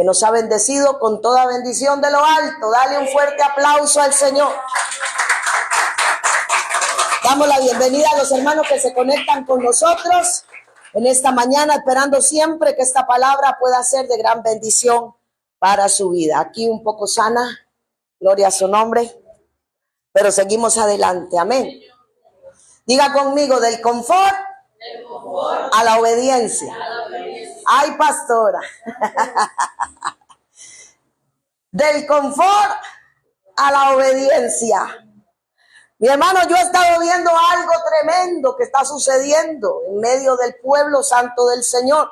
nos ha bendecido con toda bendición de lo alto. Dale un fuerte aplauso al Señor. Damos la bienvenida a los hermanos que se conectan con nosotros en esta mañana, esperando siempre que esta palabra pueda ser de gran bendición para su vida. Aquí un poco sana, gloria a su nombre, pero seguimos adelante. Amén. Diga conmigo, del confort a la obediencia. Ay, pastora. Del confort a la obediencia. Mi hermano, yo he estado viendo algo tremendo que está sucediendo en medio del pueblo santo del Señor.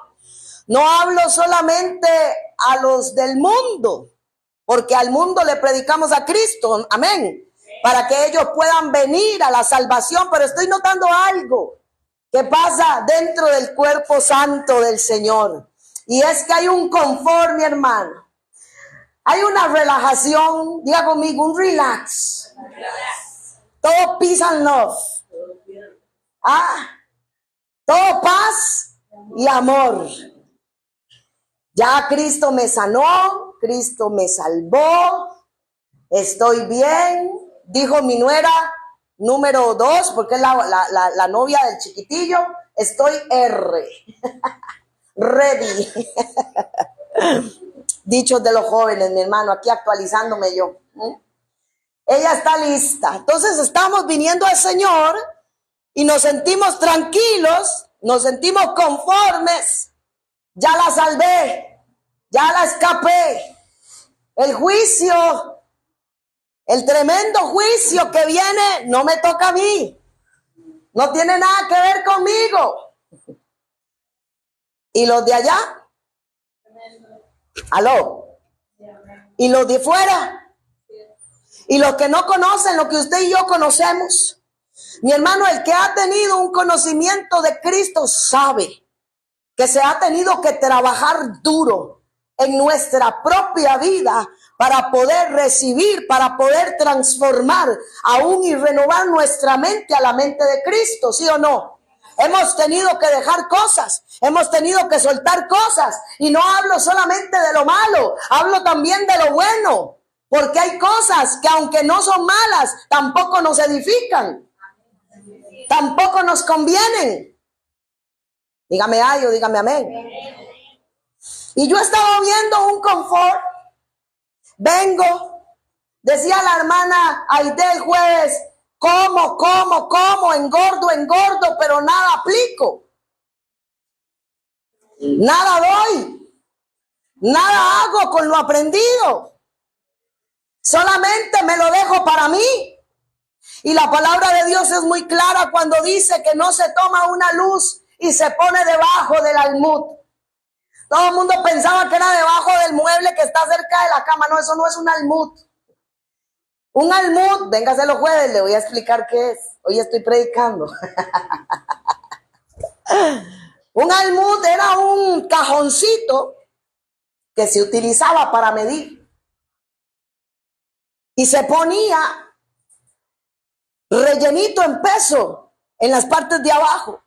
No hablo solamente a los del mundo, porque al mundo le predicamos a Cristo, amén, para que ellos puedan venir a la salvación, pero estoy notando algo que pasa dentro del cuerpo santo del Señor, y es que hay un confort, mi hermano. Hay una relajación, diga conmigo, un relax. Todo peace and love. Todo paz y amor. Ya Cristo me sanó, Cristo me salvó, estoy bien. Dijo mi nuera número 2, porque es la novia del chiquitillo, estoy ready. Dichos de los jóvenes, mi hermano, aquí actualizándome yo. Ella está lista. Entonces estamos viniendo al Señor y nos sentimos tranquilos, nos sentimos conformes. Ya la salvé, ya la escapé. El juicio, el tremendo juicio que viene, no me toca a mí. No tiene nada que ver conmigo. ¿Y los de allá? ¿Aló? ¿Y los de fuera? ¿Y los que no conocen lo que usted y yo conocemos? Mi hermano, el que ha tenido un conocimiento de Cristo sabe que se ha tenido que trabajar duro en nuestra propia vida para poder recibir, para poder transformar aún y renovar nuestra mente a la mente de Cristo, ¿sí o no? Hemos tenido que dejar cosas, hemos tenido que soltar cosas, y no hablo solamente de lo malo, hablo también de lo bueno, porque hay cosas que aunque no son malas, tampoco nos edifican, tampoco nos convienen. Dígame ay o dígame amén. Y yo estaba viendo un confort. Vengo, decía la hermana Aide el jueves, como, engordo, pero nada aplico. Nada doy. Nada hago con lo aprendido. Solamente me lo dejo para mí. Y la palabra de Dios es muy clara cuando dice que no se toma una luz y se pone debajo del almud. Todo el mundo pensaba que era debajo del mueble que está cerca de la cama. No, eso no es un almud. Un almud, véngase los jueves, le voy a explicar qué es. Hoy estoy predicando. Un almud era un cajoncito que se utilizaba para medir. Y se ponía rellenito en peso en las partes de abajo.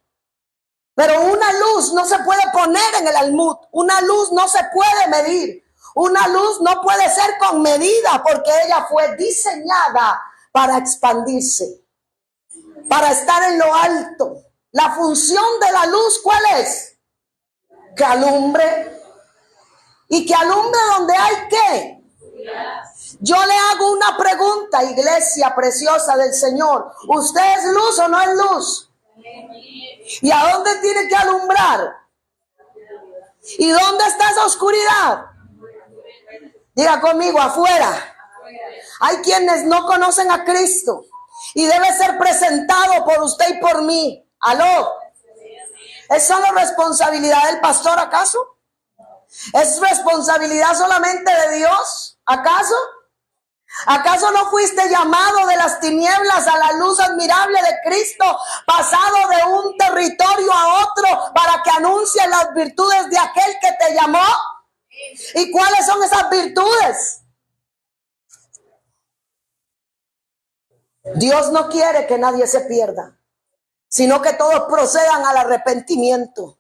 Pero una luz no se puede poner en el almud. Una luz no se puede medir. Una luz no puede ser con medida, porque ella fue diseñada para expandirse, para estar en lo alto. La función de la luz, ¿cuál es? Que alumbre. ¿Y que alumbre donde hay qué? Yo le hago una pregunta, iglesia preciosa del Señor. ¿Usted es luz o no es luz? ¿Y a dónde tiene que alumbrar? ¿Y dónde está esa oscuridad? Diga conmigo, afuera. Hay quienes no conocen a Cristo y debe ser presentado por usted y por mí. ¿Aló? ¿Es solo responsabilidad del pastor acaso? ¿Es responsabilidad solamente de Dios acaso? ¿Acaso no fuiste llamado de las tinieblas a la luz admirable de Cristo, pasado de un territorio a otro para que anuncies las virtudes de aquel que te llamó? ¿Y cuáles son esas virtudes? Dios no quiere que nadie se pierda, sino que todos procedan al arrepentimiento.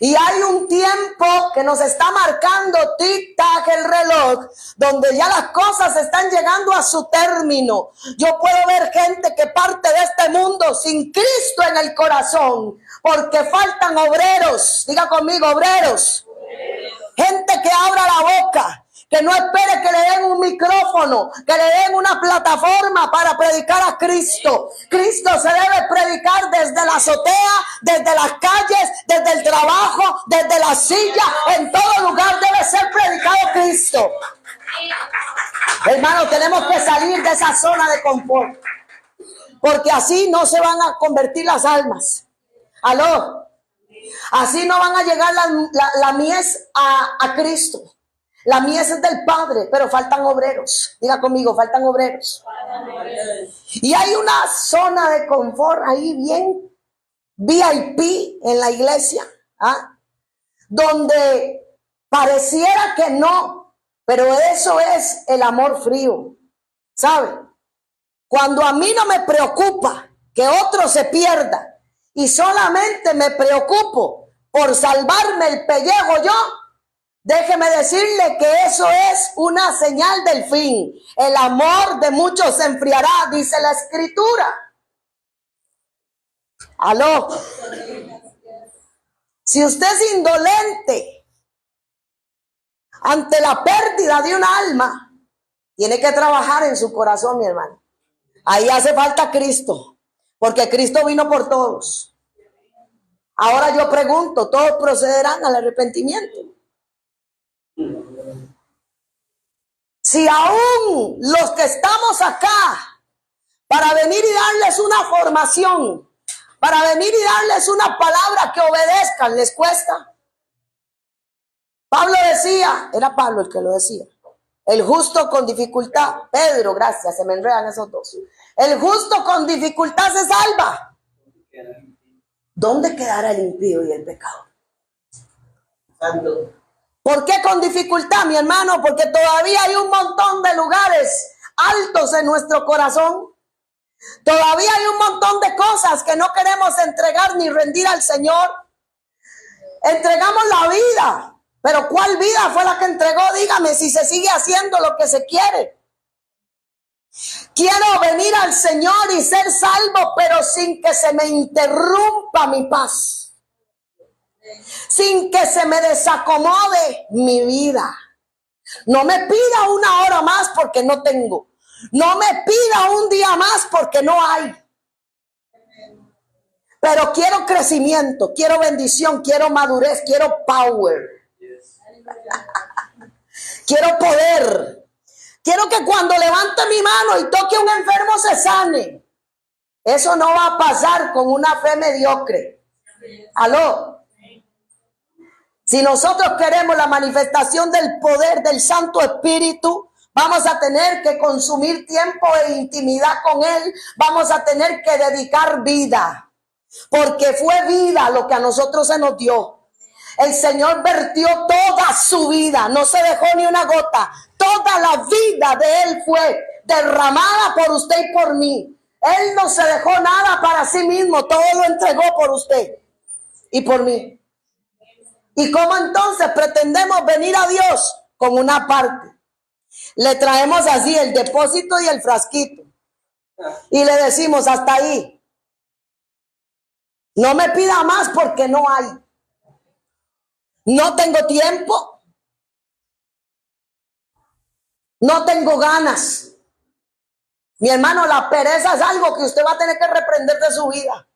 Y hay un tiempo que nos está marcando tic-tac el reloj, donde ya las cosas están llegando a su término. Yo puedo ver gente que parte de este mundo sin Cristo en el corazón, porque faltan obreros. Diga conmigo, obreros. Gente que abra la boca, que no espere que le den un micrófono, que le den una plataforma para predicar a Cristo. Cristo se debe predicar desde la azotea, desde las calles, desde el trabajo, desde la silla. En todo lugar debe ser predicado Cristo. Hermano, tenemos que salir de esa zona de confort, porque así no se van a convertir las almas. Aló. Así no van a llegar la mies a Cristo. La mies es del Padre, pero faltan obreros. Diga conmigo, faltan obreros. Y hay una zona de confort ahí bien VIP en la iglesia, donde pareciera que no, pero eso es el amor frío. ¿Sabe? Cuando a mí no me preocupa que otro se pierda, y solamente me preocupo por salvarme el pellejo yo, déjeme decirle que eso es una señal del fin. El amor de muchos se enfriará, dice la Escritura. Aló. Si usted es indolente ante la pérdida de un alma, tiene que trabajar en su corazón, mi hermano. Ahí hace falta Cristo. Porque Cristo vino por todos. Ahora yo pregunto, ¿todos procederán al arrepentimiento? Si aún los que estamos acá, para venir y darles una formación, para venir y darles una palabra que obedezcan, les cuesta. Pablo decía, era Pablo el que lo decía, el justo con dificultad. Pedro, gracias, se me enredan esos dos. El justo con dificultad se salva. ¿Dónde quedará el impío y el pecador? ¿Por qué con dificultad, mi hermano? Porque todavía hay un montón de lugares altos en nuestro corazón. Todavía hay un montón de cosas que no queremos entregar ni rendir al Señor. Entregamos la vida, pero ¿cuál vida fue la que entregó? Dígame, si se sigue haciendo lo que se quiere. Quiero venir al Señor y ser salvo, pero sin que se me interrumpa mi paz, sin que se me desacomode mi vida. No me pida una hora más porque no tengo. No me pida un día más porque no hay. Pero quiero crecimiento, quiero bendición, quiero madurez, quiero power. Quiero poder. Quiero que cuando levante mi mano y toque a un enfermo se sane. Eso no va a pasar con una fe mediocre. Aló. Si nosotros queremos la manifestación del poder del Santo Espíritu, vamos a tener que consumir tiempo e intimidad con Él. Vamos a tener que dedicar vida. Porque fue vida lo que a nosotros se nos dio. El Señor vertió toda su vida, no se dejó ni una gota. Toda la vida de Él fue derramada por usted y por mí. Él no se dejó nada para sí mismo, todo lo entregó por usted y por mí. ¿Y cómo entonces pretendemos venir a Dios? Con una parte. Le traemos así el depósito y el frasquito. Y le decimos hasta ahí. No me pida más porque no hay. No tengo tiempo. No tengo ganas. Mi hermano, la pereza es algo que usted va a tener que reprender de su vida.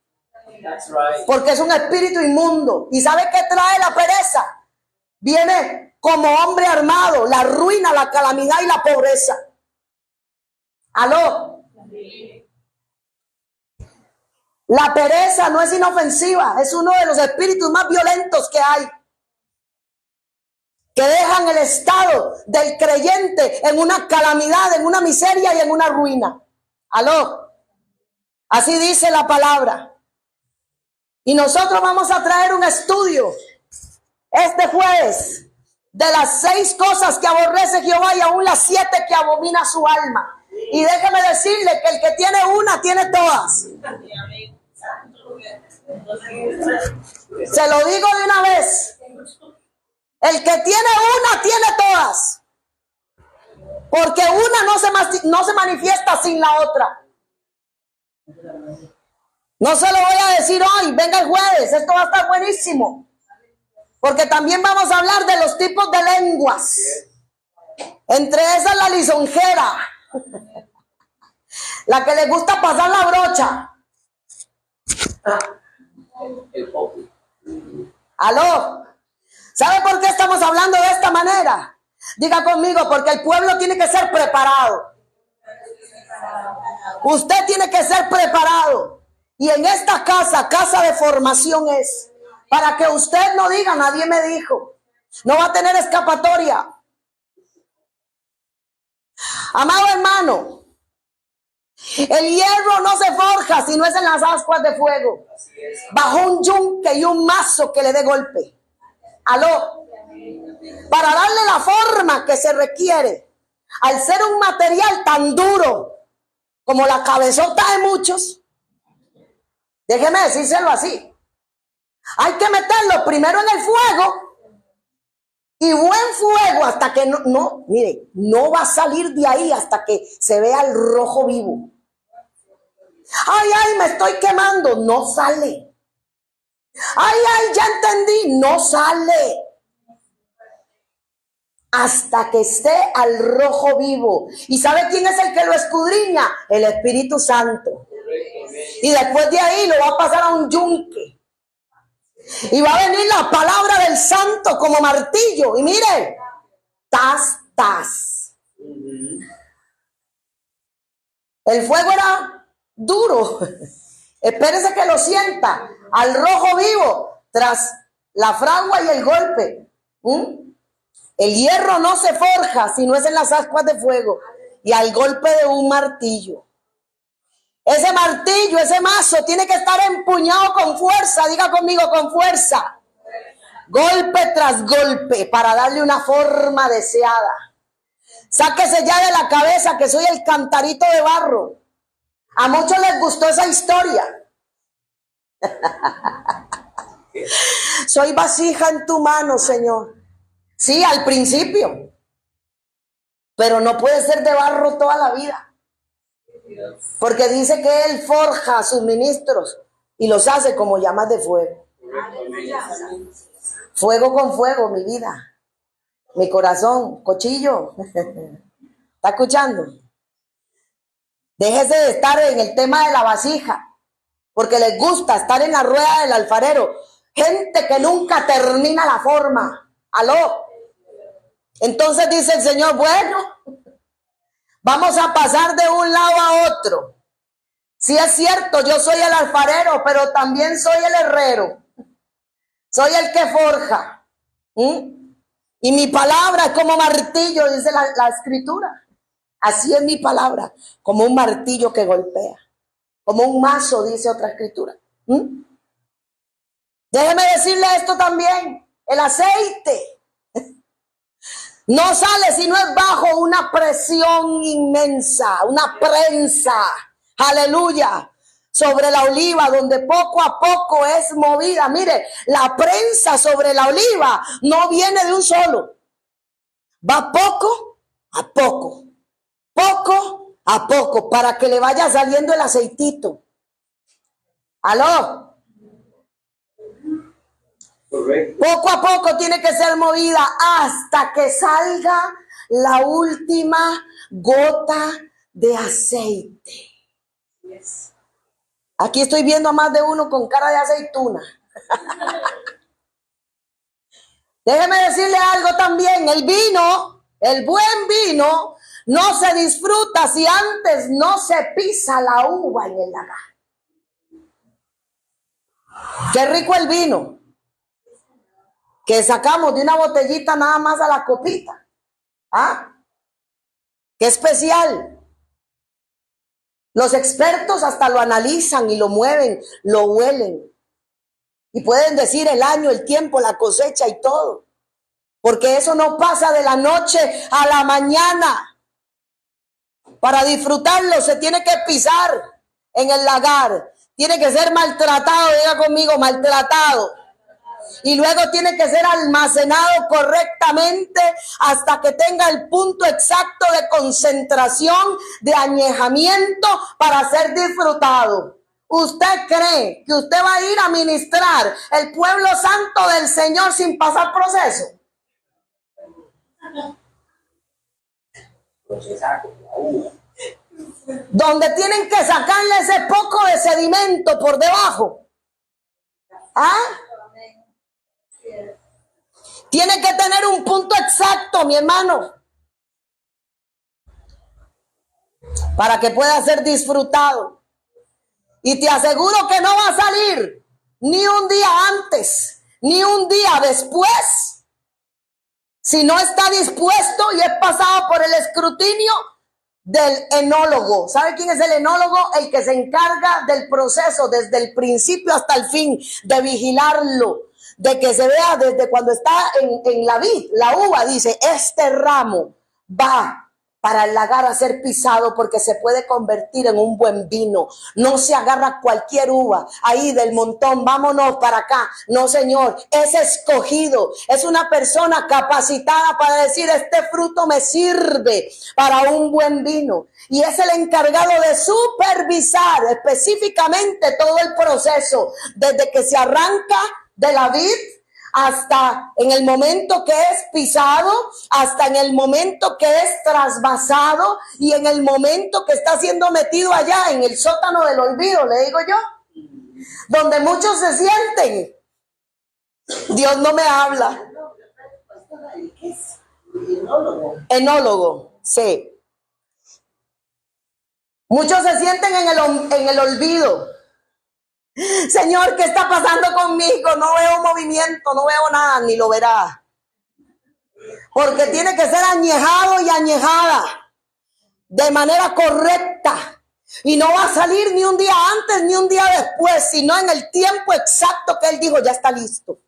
Porque es un espíritu inmundo. ¿Y sabe qué trae la pereza? Viene como hombre armado, la ruina, la calamidad y la pobreza. ¿Aló? La pereza no es inofensiva, es uno de los espíritus más violentos que hay. Que dejan el estado del creyente en una calamidad, en una miseria y en una ruina. ¿Aló? Así dice la palabra. Y nosotros vamos a traer un estudio este jueves de las 6 cosas que aborrece Jehová y aún las 7 que abomina su alma. Y déjeme decirle que el que tiene una, tiene todas. Se lo digo de una vez. El que tiene una, tiene todas. Porque una no se manifiesta sin la otra. No se lo voy a decir hoy, venga el jueves, esto va a estar buenísimo. Porque también vamos a hablar de los tipos de lenguas. Entre esas la lisonjera. La que le gusta pasar la brocha. ¿Aló? ¿Sabe por qué estamos hablando de esta manera? Diga conmigo, porque el pueblo tiene que ser preparado. Usted tiene que ser preparado. Y en esta casa de formación es para que usted no diga, nadie me dijo. No va a tener escapatoria. Amado hermano, el hierro no se forja si no es en las ascuas de fuego, bajo un yunque y un mazo que le dé golpe. Aló, para darle la forma que se requiere, al ser un material tan duro como la cabezota de muchos, déjeme decírselo así, hay que meterlo primero en el fuego, y buen fuego hasta que mire, no va a salir de ahí hasta que se vea el rojo vivo. Ay, me estoy quemando, no sale. Ay, ya entendí, no sale. Hasta que esté al rojo vivo. ¿Y sabe quién es el que lo escudriña? El Espíritu Santo. Y después de ahí lo va a pasar a un yunque. Y va a venir la palabra del santo como martillo. Y mire, tas. El fuego era duro. Espérese que lo sienta. Al rojo vivo, tras la fragua y el golpe. El hierro no se forja si no es en las ascuas de fuego y al golpe de un martillo. Ese martillo, ese mazo tiene que estar empuñado con fuerza. Diga conmigo, con fuerza. Golpe tras golpe para darle una forma deseada. Sáquese ya de la cabeza que soy el cantarito de barro. A muchos les gustó esa historia. Soy vasija en tu mano, Señor. Sí, al principio. Pero no puede ser de barro toda la vida. Porque dice que Él forja a sus ministros y los hace como llamas de fuego. Fuego con fuego, mi vida. Mi corazón, cochillo. ¿Está escuchando? Déjese de estar en el tema de la vasija, porque les gusta estar en la rueda del alfarero. Gente que nunca termina la forma. ¿Aló? Entonces dice el Señor, bueno, vamos a pasar de un lado a otro. Sí es cierto, yo soy el alfarero, pero también soy el herrero. Soy el que forja. Y mi palabra es como martillo, dice la escritura. Así es mi palabra, como un martillo que golpea. Como un mazo, dice otra escritura. Déjeme decirle esto también. El aceite no sale si no es bajo una presión inmensa, una prensa, aleluya, sobre la oliva, donde poco a poco es movida. Mire, la prensa sobre la oliva no viene de un solo. Va poco a poco, para que le vaya saliendo el aceitito. ¿Aló? Correcto. Poco a poco tiene que ser movida hasta que salga la última gota de aceite. Yes. Aquí estoy viendo a más de uno con cara de aceituna. Déjeme decirle algo también. El vino, el buen vino, no se disfruta si antes no se pisa la uva en el lagar. Qué rico el vino que sacamos de una botellita nada más a la copita. ¿Ah? Qué especial. Los expertos hasta lo analizan y lo mueven, lo huelen. Y pueden decir el año, el tiempo, la cosecha y todo. Porque eso no pasa de la noche a la mañana. Para disfrutarlo se tiene que pisar en el lagar. tiene que ser maltratado, diga conmigo, maltratado. Y luego tiene que ser almacenado correctamente hasta que tenga el punto exacto de concentración, de añejamiento para ser disfrutado. ¿Usted cree que usted va a ir a ministrar el pueblo santo del Señor sin pasar proceso? Donde tienen que sacarle ese poco de sedimento por debajo. ¿Ah? Tiene que tener un punto exacto, mi hermano, para que pueda ser disfrutado. Y te aseguro que no va a salir ni un día antes, ni un día después, si no está dispuesto y es pasado por el escrutinio del enólogo. ¿Sabe quién es el enólogo? El que se encarga del proceso desde el principio hasta el fin, de vigilarlo, de que se vea desde cuando está en la vid, la uva, dice, este ramo va para el lagar a ser pisado porque se puede convertir en un buen vino. No se agarra cualquier uva ahí del montón, vámonos para acá. No, señor, es escogido, es una persona capacitada para decir, este fruto me sirve para un buen vino. Y es el encargado de supervisar específicamente todo el proceso, desde que se arranca de la vid hasta en el momento que es pisado, hasta en el momento que es trasvasado y en el momento que está siendo metido allá en el sótano del olvido, le digo yo, donde muchos se sienten. Dios no me habla. Enólogo, sí. Muchos se sienten en el olvido. Señor, ¿qué está pasando conmigo? No veo movimiento, no veo nada, ni lo verá. Porque tiene que ser añejado y añejada de manera correcta. Y no va a salir ni un día antes ni un día después, sino en el tiempo exacto que Él dijo, ya está listo.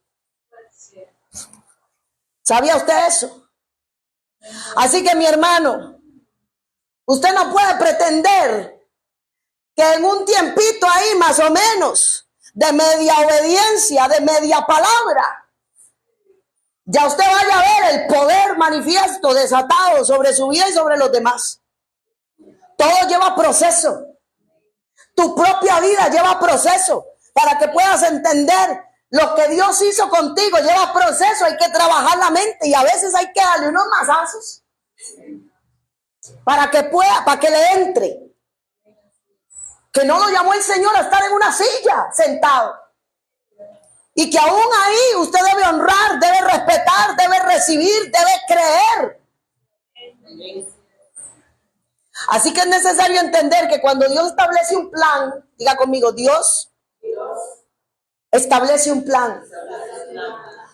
¿Sabía usted eso? Así que mi hermano, usted no puede pretender que en un tiempito ahí más o menos de media obediencia, de media palabra, ya usted vaya a ver el poder manifiesto, desatado sobre su vida y sobre los demás. Todo lleva proceso. Tu propia vida lleva proceso para que puedas entender lo que Dios hizo contigo. Lleva proceso, hay que trabajar la mente y a veces hay que darle unos mazazos para que pueda, para que le entre. Que no lo llamó el Señor a estar en una silla sentado. Y que aún ahí usted debe honrar, debe respetar, debe recibir, debe creer. Así que es necesario entender que cuando Dios establece un plan, diga conmigo, Dios establece un plan.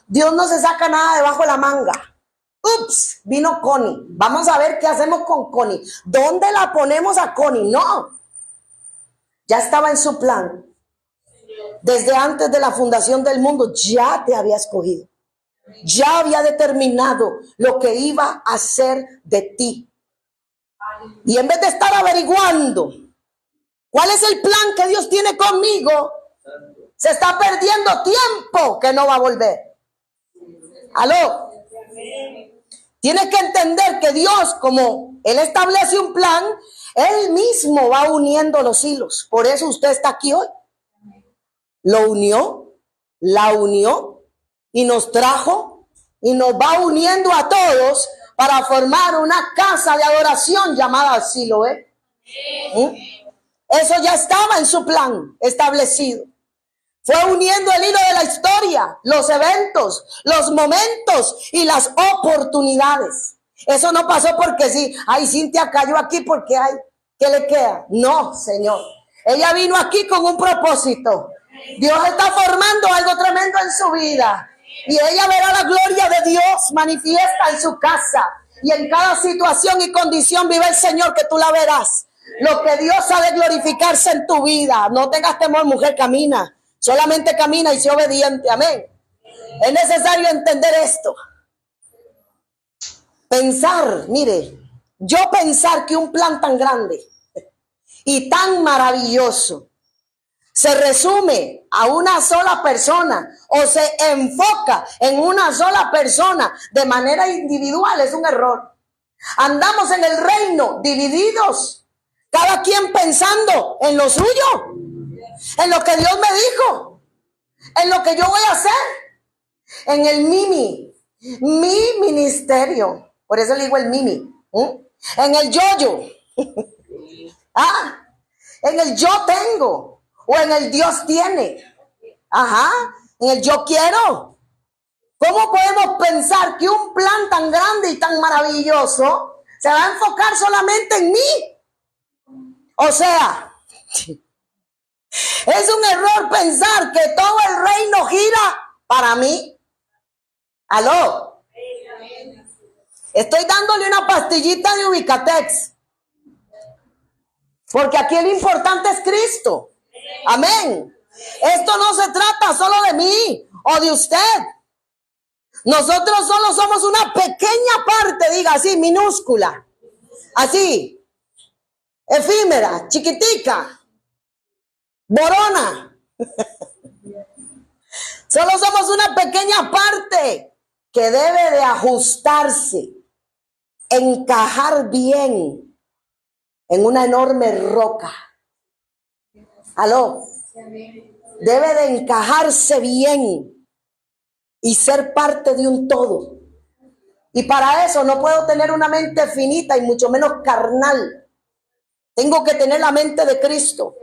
Dios no se saca nada debajo de la manga. Ups, vino Connie. Vamos a ver qué hacemos con Connie. ¿Dónde la ponemos a Connie? No. Ya estaba en su plan. Desde antes de la fundación del mundo ya te había escogido. Ya había determinado lo que iba a hacer de ti. Y en vez de estar averiguando cuál es el plan que Dios tiene conmigo, se está perdiendo tiempo que no va a volver. ¿Aló? Tienes que entender que Dios, como Él establece un plan, Él mismo va uniendo los hilos. Por eso usted está aquí hoy. Lo unió, la unió y nos trajo y nos va uniendo a todos para formar una casa de adoración llamada Siloé. Eso ya estaba en su plan establecido. Fue uniendo el hilo de la historia, los eventos, los momentos y las oportunidades. Eso no pasó porque sí. Ay, Cintia cayó aquí porque hay. ¿Qué le queda? No, Señor. Ella vino aquí con un propósito. Dios está formando algo tremendo en su vida. Y ella verá la gloria de Dios manifiesta en su casa. Y en cada situación y condición vive el Señor que tú la verás. Lo que Dios ha de glorificarse en tu vida. No tengas temor, mujer, camina. Solamente camina y sé obediente. Amén. Es necesario entender esto. Pensar, mire, yo pensar que un plan tan grande y tan maravilloso se resume a una sola persona o se enfoca en una sola persona de manera individual, es un error. Andamos en el reino divididos, cada quien pensando en lo suyo, en lo que Dios me dijo, en lo que yo voy a hacer, en el mi ministerio. Por eso le digo el mimi. En el yo. En el yo tengo. O en el Dios tiene. En el yo quiero. ¿Cómo podemos pensar que un plan tan grande y tan maravilloso se va a enfocar solamente en mí? O sea, es un error pensar que todo el reino gira para mí. ¿Aló? Estoy dándole una pastillita de Ubicatex. Porque aquí lo importante es Cristo. Amén. Esto no se trata solo de mí o de usted. Nosotros solo somos una pequeña parte, diga así, minúscula. Así. Efímera, chiquitica. Borona. Solo somos una pequeña parte que debe de ajustarse, encajar bien en una enorme roca. ¿Aló? Debe de encajarse bien y ser parte de un todo. Y para eso no puedo tener una mente finita y mucho menos carnal. Tengo que tener la mente de Cristo.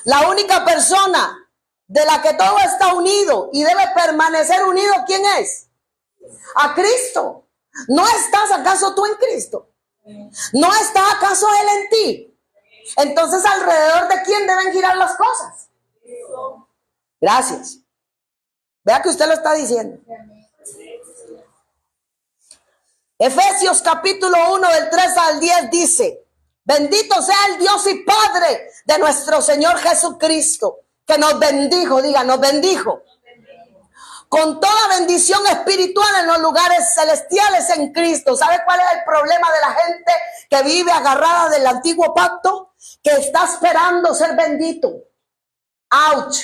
La única persona de la que todo está unido y debe permanecer unido, ¿quién es? A Cristo. ¿No estás acaso tú en Cristo? ¿No está acaso Él en ti? Entonces, ¿alrededor de quién deben girar las cosas? Gracias. Vea que usted lo está diciendo. Efesios capítulo 1 del 3 al 10 dice: bendito sea el Dios y Padre de nuestro Señor Jesucristo, que nos bendijo, diga, nos bendijo con toda bendición espiritual en los lugares celestiales en Cristo. ¿Sabe cuál es el problema de la gente que vive agarrada del antiguo pacto? Que está esperando ser bendito. ¡Auch!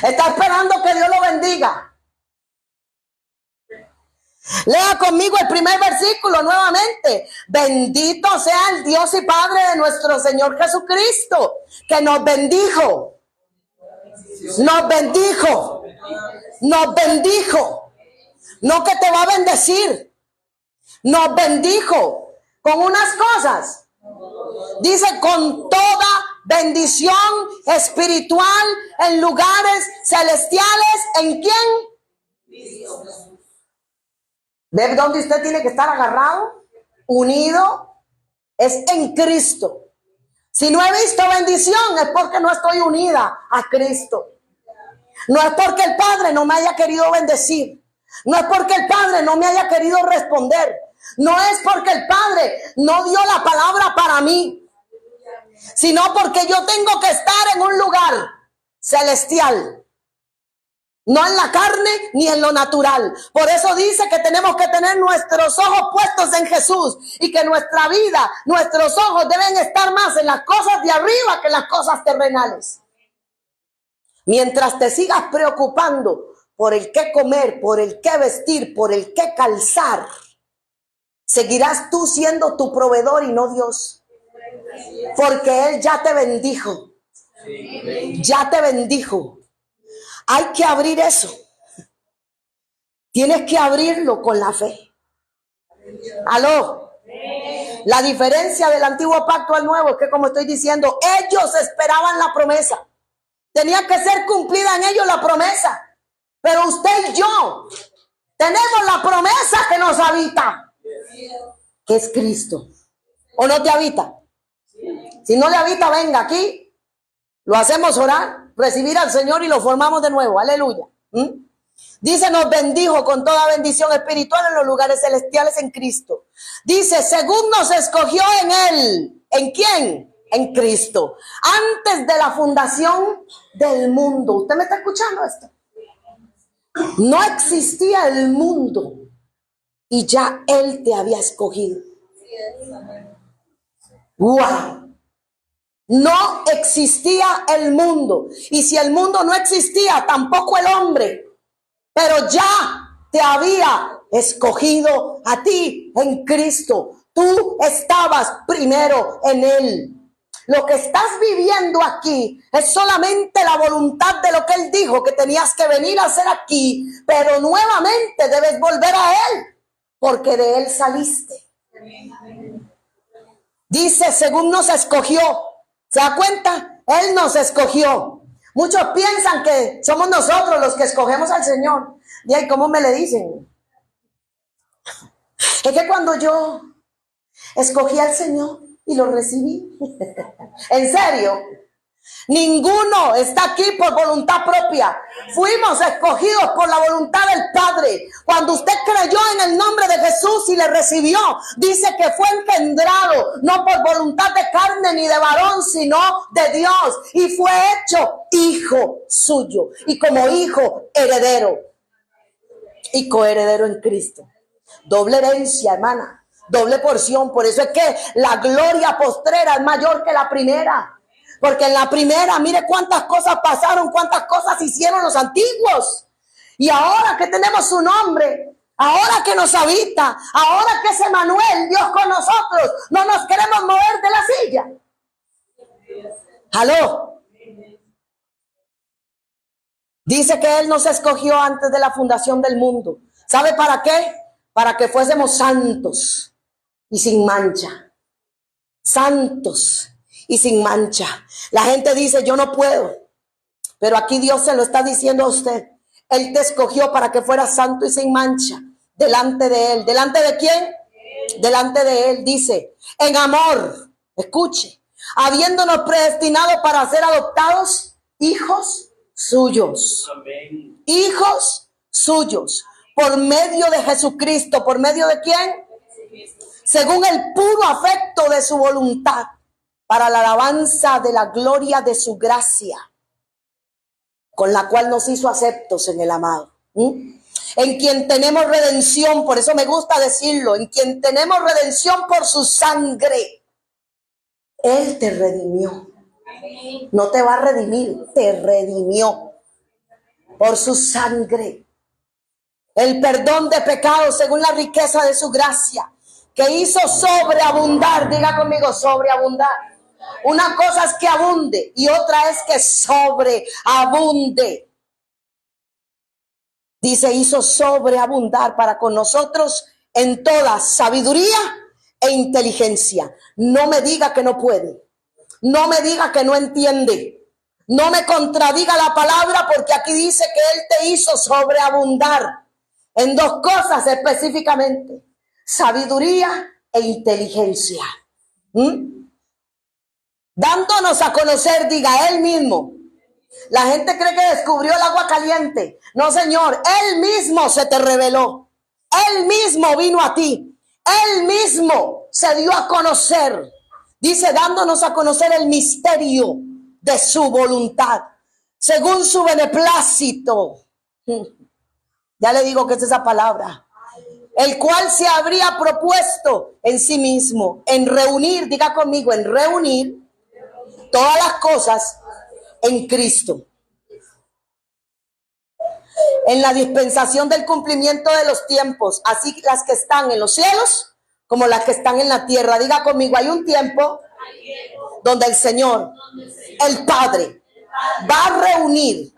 Está esperando que Dios lo bendiga. Lea conmigo el primer versículo nuevamente. Bendito sea el Dios y Padre de nuestro Señor Jesucristo, que nos bendijo. Nos bendijo. Nos bendijo. No que te va a bendecir. Nos bendijo con unas cosas. Dice con toda bendición espiritual en lugares celestiales. ¿En quién? ¿Ve dónde usted tiene que estar agarrado? Unido. Es en Cristo. Si no he visto bendición es porque no estoy unida a Cristo. No es porque el Padre no me haya querido bendecir. No es porque el Padre no me haya querido responder. No es porque el Padre no dio la palabra para mí, sino porque yo tengo que estar en un lugar celestial. No en la carne ni en lo natural. Por eso dice que tenemos que tener nuestros ojos puestos en Jesús y que nuestra vida, nuestros ojos deben estar más en las cosas de arriba que en las cosas terrenales. Mientras te sigas preocupando por el qué comer, por el qué vestir, por el qué calzar, seguirás tú siendo tu proveedor y no Dios. Porque Él ya te bendijo. Ya te bendijo. Hay que abrir eso. Tienes que abrirlo con la fe. ¿Aló? La diferencia del antiguo pacto al nuevo es que, como estoy diciendo, ellos esperaban la promesa. Tenía que ser cumplida en ellos la promesa. Pero usted y yo tenemos la promesa que nos habita, que es Cristo. ¿O no te habita? Si no le habita, venga aquí. Lo hacemos orar, recibir al Señor y lo formamos de nuevo. Aleluya. Dice, nos bendijo con toda bendición espiritual en los lugares celestiales en Cristo. Dice, según nos escogió en Él. ¿En quién? En Cristo. Antes de la fundación del mundo. ¿Usted me está escuchando esto? No existía el mundo y ya Él te había escogido. ¡Wow! no existía el mundo. Y si el mundo no existía, tampoco el hombre. Pero ya te había escogido a ti en Cristo. Tú estabas primero en Él. Lo que estás viviendo aquí es solamente la voluntad de lo que Él dijo que tenías que venir a hacer aquí, pero nuevamente debes volver a Él, porque de Él saliste. Dice, según nos escogió. ¿Se da cuenta? Él nos escogió. Muchos piensan que somos nosotros los que escogemos al Señor. ¿Y ahí cómo me le dicen? Es que cuando yo escogí al Señor y lo recibí. ¿En serio? Ninguno está aquí por voluntad propia. Fuimos escogidos por la voluntad del Padre. Cuando usted creyó en el nombre de Jesús y le recibió, dice que fue engendrado, no por voluntad de carne ni de varón, sino de Dios. Y fue hecho hijo suyo. Y como hijo, heredero. Y coheredero en Cristo. Doble herencia, hermana. Doble porción. Por eso es que la gloria postrera es mayor que la primera. Porque en la primera, mire cuántas cosas pasaron, cuántas cosas hicieron los antiguos. Y ahora que tenemos su nombre, ahora que nos habita, ahora que es Emmanuel, Dios con nosotros, no nos queremos mover de la silla. ¿Aló? Dice que Él nos escogió antes de la fundación del mundo. ¿Sabe para qué? Para que fuésemos santos y sin mancha. Santos y sin mancha. La gente dice, yo no puedo. Pero aquí Dios se lo está diciendo a usted. Él te escogió para que fueras santo y sin mancha. Delante de Él. ¿Delante de quién? Delante de Él. Dice, en amor, escuche, habiéndonos predestinado para ser adoptados hijos suyos. Amén. Hijos suyos. Por medio de Jesucristo. ¿Por medio de quién? Según el puro afecto de su voluntad, para la alabanza de la gloria de su gracia, con la cual nos hizo aceptos en el amado. En quien tenemos redención, por eso me gusta decirlo, en quien tenemos redención por su sangre. Él te redimió. No te va a redimir, te redimió por su sangre. El perdón de pecados según la riqueza de su gracia, que hizo sobreabundar, diga conmigo, sobreabundar. Una cosa es que abunde y otra es que sobreabunde. Dice, hizo sobreabundar para con nosotros en toda sabiduría e inteligencia. No me diga que no puede. No me diga que no entiende. No me contradiga la palabra, porque aquí dice que Él te hizo sobreabundar en dos cosas específicamente: sabiduría e inteligencia. Dándonos a conocer, diga, Él mismo. La gente cree que descubrió el agua caliente. No, Señor, Él mismo se te reveló. Él mismo vino a ti. Él mismo se dio a conocer. Dice, dándonos a conocer el misterio de su voluntad, según su beneplácito. Ya le digo que es esa palabra. El cual se habría propuesto en sí mismo, en reunir, diga conmigo, en reunir todas las cosas en Cristo, en la dispensación del cumplimiento de los tiempos, así las que están en los cielos como las que están en la tierra. Diga conmigo, hay un tiempo donde el Señor, el Padre, va a reunir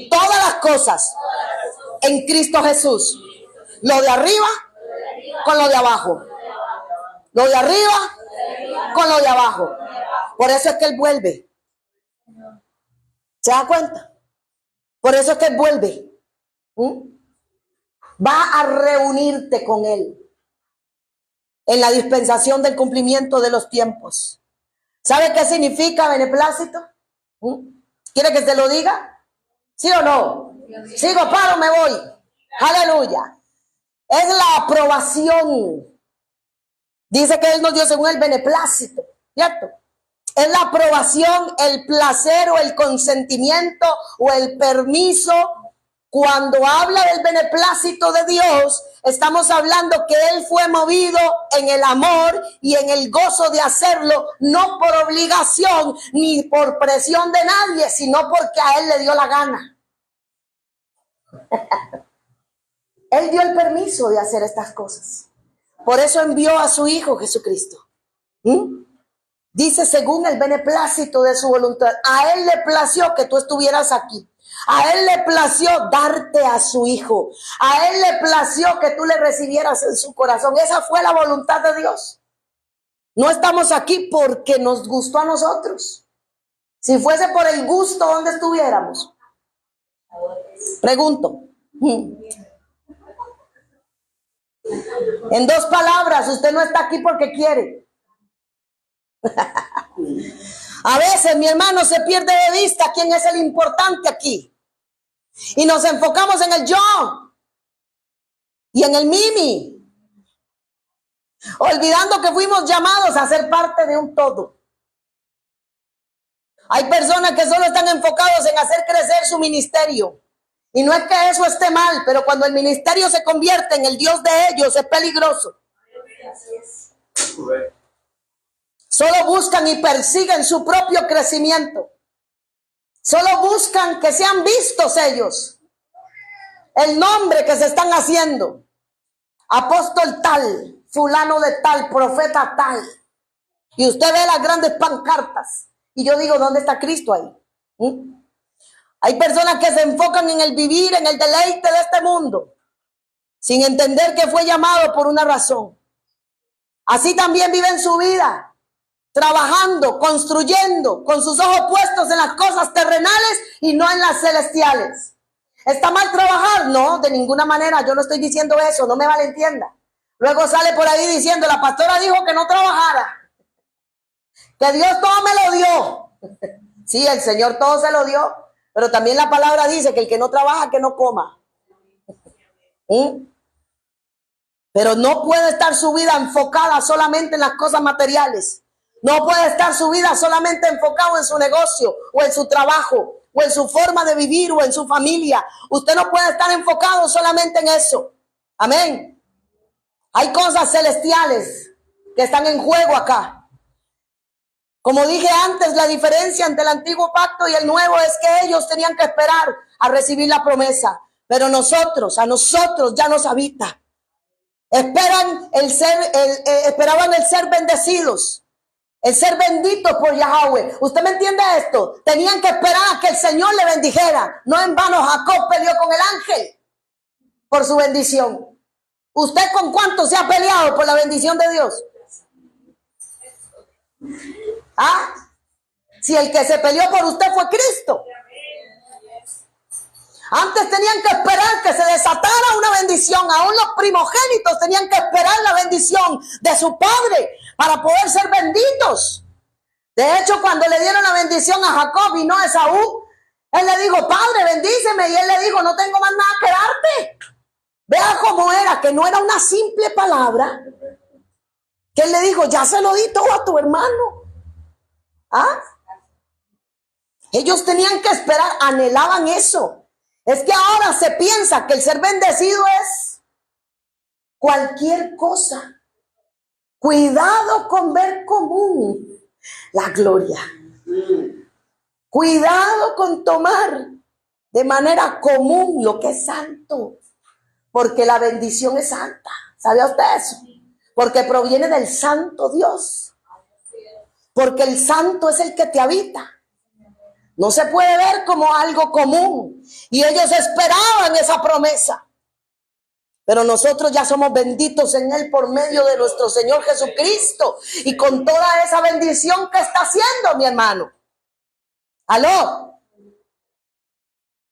todas las cosas en Cristo Jesús. Lo de arriba con lo de abajo. Lo de arriba con lo de abajo. Por eso es que Él vuelve. ¿Se da cuenta? Por eso es que Él vuelve. Va a reunirte con Él en la dispensación del cumplimiento de los tiempos. ¿Sabe qué significa beneplácito? ¿Quiere que te lo diga? ¿Sí o no? Sigo, paro, me voy. Aleluya. Es la aprobación. Dice que Él nos dio según el beneplácito, ¿cierto? Es la aprobación, el placer o el consentimiento o el permiso. Cuando habla del beneplácito de Dios, estamos hablando que él fue movido en el amor y en el gozo de hacerlo, no por obligación ni por presión de nadie, sino porque a él le dio la gana. Él dio el permiso de hacer estas cosas. Por eso envió a su Hijo Jesucristo. Dice, según el beneplácito de su voluntad. A él le plació que tú estuvieras aquí. A él le plació darte a su Hijo. A él le plació que tú le recibieras en su corazón. Esa fue la voluntad de Dios. No estamos aquí porque nos gustó a nosotros. Si fuese por el gusto, ¿dónde estuviéramos? Pregunto. En dos palabras, usted no está aquí porque quiere. A veces, mi hermano, se pierde de vista quién es el importante aquí. Y nos enfocamos en el yo y en el mimi, olvidando que fuimos llamados a ser parte de un todo. Hay personas que solo están enfocados en hacer crecer su ministerio. Y no es que eso esté mal, pero cuando el ministerio se convierte en el Dios de ellos, es peligroso. Solo buscan y persiguen su propio crecimiento. Solo buscan que sean vistos ellos. El nombre que se están haciendo. Apóstol tal, fulano de tal, profeta tal. Y usted ve las grandes pancartas. Y yo digo, ¿dónde está Cristo ahí? Hay personas que se enfocan en el vivir, en el deleite de este mundo, sin entender que fue llamado por una razón. Así también viven su vida, trabajando, construyendo, con sus ojos puestos en las cosas terrenales y no en las celestiales. ¿Está mal trabajar? No, de ninguna manera, yo no estoy diciendo eso, no me malentienda. Luego sale por ahí diciendo, la pastora dijo que no trabajara, que Dios todo me lo dio. Sí, el Señor todo se lo dio, pero también la palabra dice que el que no trabaja, que no coma. Pero no puede estar su vida enfocada solamente en las cosas materiales. No puede estar su vida solamente enfocado en su negocio o en su trabajo o en su forma de vivir o en su familia. Usted no puede estar enfocado solamente en eso. Amén. Hay cosas celestiales que están en juego acá. Como dije antes, la diferencia entre el antiguo pacto y el nuevo es que ellos tenían que esperar a recibir la promesa. Pero a nosotros ya nos habita. Esperaban el ser bendecidos, el ser benditos por Yahweh. ¿Usted me entiende esto? Tenían que esperar a que el Señor le bendijera. No en vano Jacob peleó con el ángel por su bendición. ¿Usted con cuánto se ha peleado por la bendición de Dios? ¿Ah? Si el que se peleó por usted fue Cristo. Antes tenían que esperar que se desatara una bendición. Aún los primogénitos tenían que esperar la bendición de su padre para poder ser benditos. De hecho, cuando le dieron la bendición a Jacob y no a Esaú, él le dijo, padre, bendíceme. Y él le dijo, no tengo más nada que darte. Vea cómo era, que no era una simple palabra. Que él le dijo, ya se lo di todo a tu hermano. ¿Ah? Ellos tenían que esperar, anhelaban eso. Es que ahora se piensa que el ser bendecido es cualquier cosa. Cuidado con ver común la gloria. Cuidado con tomar de manera común lo que es santo. Porque la bendición es santa. ¿Sabía usted eso? Porque proviene del santo Dios. Porque el santo es el que te habita. No se puede ver como algo común. Y ellos esperaban esa promesa. Pero nosotros ya somos benditos en Él por medio de nuestro Señor Jesucristo. Y con toda esa bendición que está haciendo, mi hermano. ¿Aló?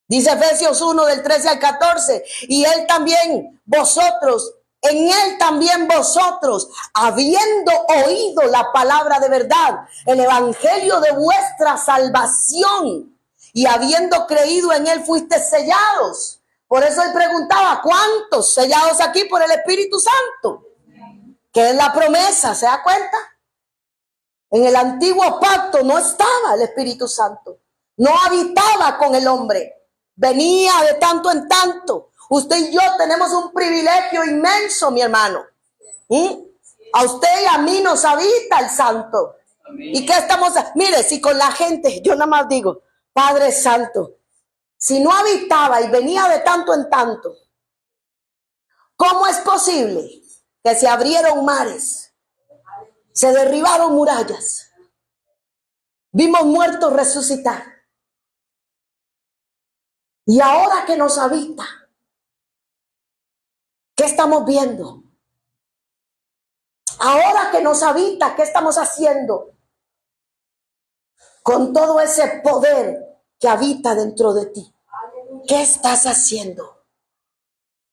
Dice Efesios 1 del 13 al 14. Y Él también, vosotros, en Él también vosotros, habiendo oído la palabra de verdad, el evangelio de vuestra salvación, y habiendo creído en Él, fuiste sellados. Por eso Él preguntaba, ¿cuántos sellados aquí por el Espíritu Santo? Que es la promesa, ¿se da cuenta? En el antiguo pacto no estaba el Espíritu Santo, no habitaba con el hombre, venía de tanto en tanto. Usted y yo tenemos un privilegio inmenso, mi hermano. A usted y a mí nos habita el Santo. Amén. ¿Y qué estamos? Mire, si con la gente, yo nada más digo, Padre Santo, si no habitaba y venía de tanto en tanto, ¿cómo es posible que se abrieron mares, se derribaron murallas, vimos muertos resucitar? Y ahora que nos habita, ¿qué estamos viendo? Ahora que nos habita, ¿qué estamos haciendo con todo ese poder que habita dentro de ti? ¿Qué estás haciendo?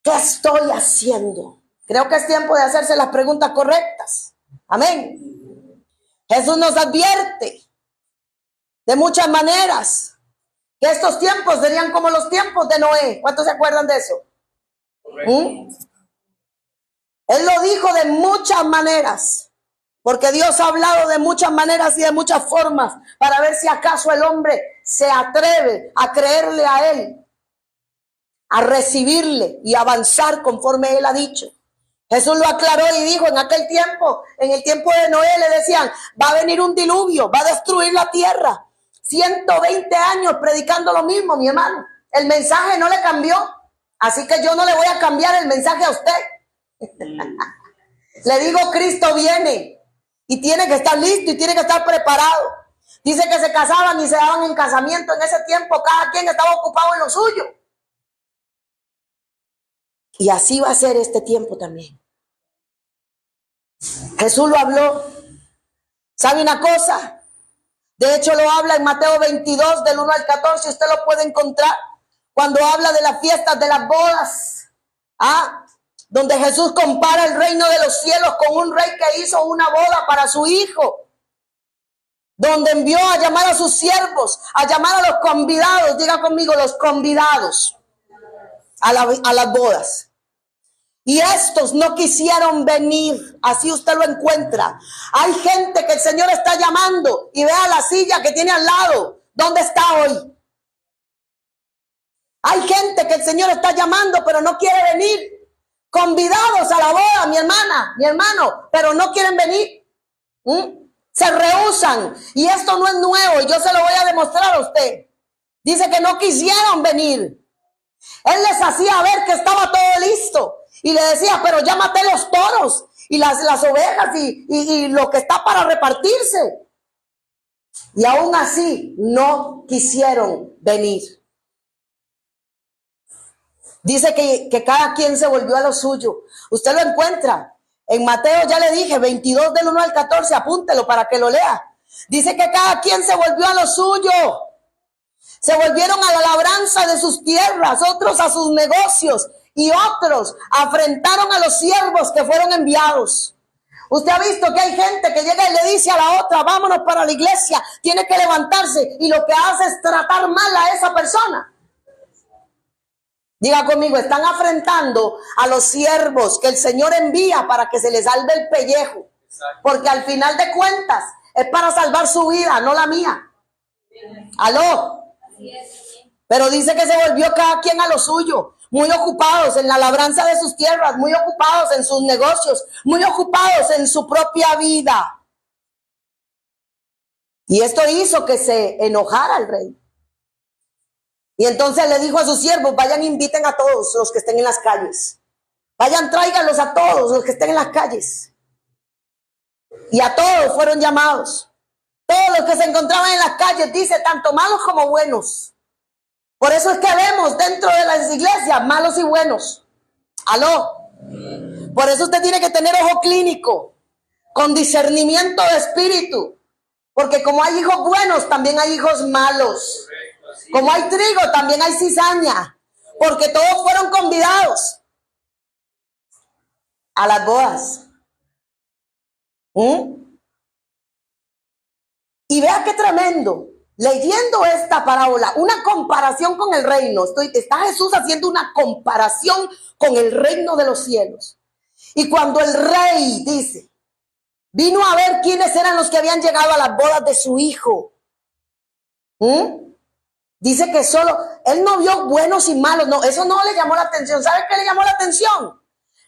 ¿Qué estoy haciendo? Creo que es tiempo de hacerse las preguntas correctas. Amén. Jesús nos advierte de muchas maneras que estos tiempos serían como los tiempos de Noé. ¿Cuántos se acuerdan de eso? Él lo dijo de muchas maneras, porque Dios ha hablado de muchas maneras y de muchas formas para ver si acaso el hombre se atreve a creerle a Él, a recibirle y avanzar conforme Él ha dicho. Jesús lo aclaró y dijo en aquel tiempo, en el tiempo de Noé, le decían, va a venir un diluvio, va a destruir la tierra. 120 años predicando lo mismo, mi hermano. El mensaje no le cambió, así que yo no le voy a cambiar el mensaje a usted. Le digo, Cristo viene y tiene que estar listo y tiene que estar preparado. Dice que se casaban y se daban en casamiento en ese tiempo, cada quien estaba ocupado en lo suyo. Y así va a ser este tiempo también. Jesús lo habló. ¿Sabe una cosa? De hecho lo habla en Mateo 22 del 1 al 14, usted lo puede encontrar cuando habla de las fiestas de las bodas. Donde Jesús compara el reino de los cielos con un rey que hizo una boda para su hijo, donde envió a llamar a sus siervos, a llamar a los convidados, diga conmigo, los convidados a las bodas. Y estos no quisieron venir, así usted lo encuentra. Hay gente que el Señor está llamando y vea la silla que tiene al lado, ¿dónde está hoy? Hay gente que el Señor está llamando pero no quiere venir. Convidados a la boda, mi hermana, mi hermano, pero no quieren venir. Se rehúsan. Y esto no es nuevo y yo se lo voy a demostrar a usted. Dice que no quisieron venir. Él les hacía ver que estaba todo listo. Y le decía, pero ya maté los toros y las ovejas y lo que está para repartirse. Y aún así no quisieron venir. Dice que cada quien se volvió a lo suyo. Usted lo encuentra en Mateo, ya le dije, 22 del 1 al 14, apúntelo para que lo lea. Dice que cada quien se volvió a lo suyo. Se volvieron a la labranza de sus tierras, otros a sus negocios y otros afrentaron a los siervos que fueron enviados. Usted ha visto que hay gente que llega y le dice a la otra, vámonos para la iglesia, tiene que levantarse, y lo que hace es tratar mal a esa persona. Diga conmigo, están afrentando a los siervos que el Señor envía para que se les salve el pellejo. Porque al final de cuentas es para salvar su vida, no la mía. ¿Aló? Pero dice que se volvió cada quien a lo suyo, muy ocupados en la labranza de sus tierras, muy ocupados en sus negocios, muy ocupados en su propia vida. Y esto hizo que se enojara el rey. Y entonces le dijo a sus siervos, vayan, inviten a todos los que estén en las calles. Vayan, tráiganlos a todos los que estén en las calles. Y a todos fueron llamados. Todos los que se encontraban en las calles, dice, tanto malos como buenos. Por eso es que vemos dentro de las iglesias malos y buenos. ¿Aló? Por eso usted tiene que tener ojo clínico, con discernimiento de espíritu. Porque como hay hijos buenos, también hay hijos malos. Como hay trigo, también hay cizaña, porque todos fueron convidados a las bodas. Y vea qué tremendo, leyendo esta parábola, una comparación con el reino. Está Jesús haciendo una comparación con el reino de los cielos. Y cuando el rey, dice, vino a ver quiénes eran los que habían llegado a las bodas de su hijo. Dice que solo, él no vio buenos y malos, no, eso no le llamó la atención. ¿Sabe qué le llamó la atención?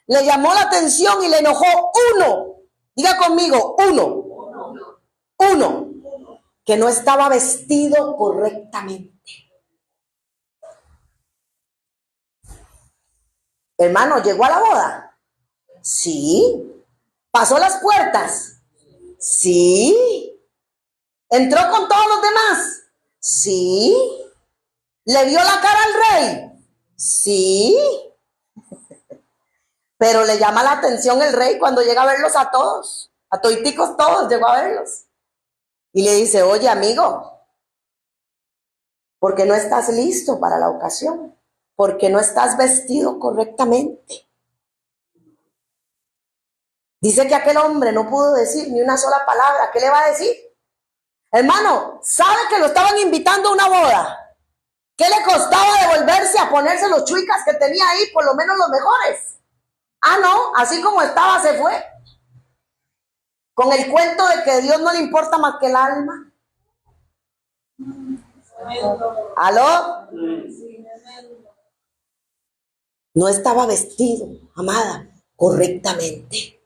Le llamó la atención y le enojó uno. Diga conmigo, uno, que no estaba vestido correctamente. Hermano, ¿llegó a la boda? Sí. ¿Pasó las puertas? Sí. ¿Entró con todos los demás? Sí. ¿Le vio la cara al rey? Sí. Pero le llama la atención el rey cuando llega a verlos a todos. A toiticos todos llegó a verlos. Y le dice, oye amigo, ¿por qué no estás listo para la ocasión? ¿Por qué no estás vestido correctamente? Dice que aquel hombre no pudo decir ni una sola palabra. ¿Qué le va a decir? Hermano, ¿sabe que lo estaban invitando a una boda? ¿Qué le costaba devolverse a ponerse los chuicas que tenía ahí, por lo menos los mejores? Ah, no, así como estaba se fue. Con el cuento de que a Dios no le importa más que el alma. ¿Aló? No estaba vestido, amada, correctamente.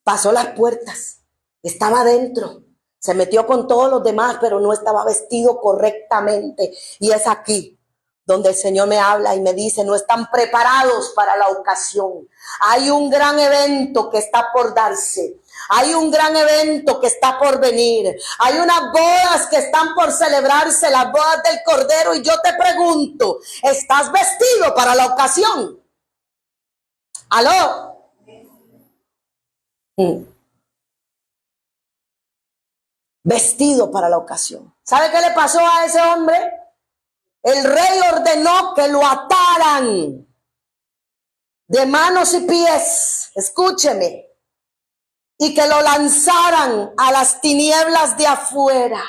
Pasó las puertas, estaba dentro, se metió con todos los demás, pero no estaba vestido correctamente. Y es aquí donde el Señor me habla y me dice, no están preparados para la ocasión. Hay un gran evento que está por darse. Hay un gran evento que está por venir. Hay unas bodas que están por celebrarse, las bodas del Cordero. Y yo te pregunto, ¿estás vestido para la ocasión? ¿Aló? Vestido para la ocasión. ¿Sabe qué le pasó a ese hombre? El rey ordenó que lo ataran de manos y pies, escúcheme, y que lo lanzaran a las tinieblas de afuera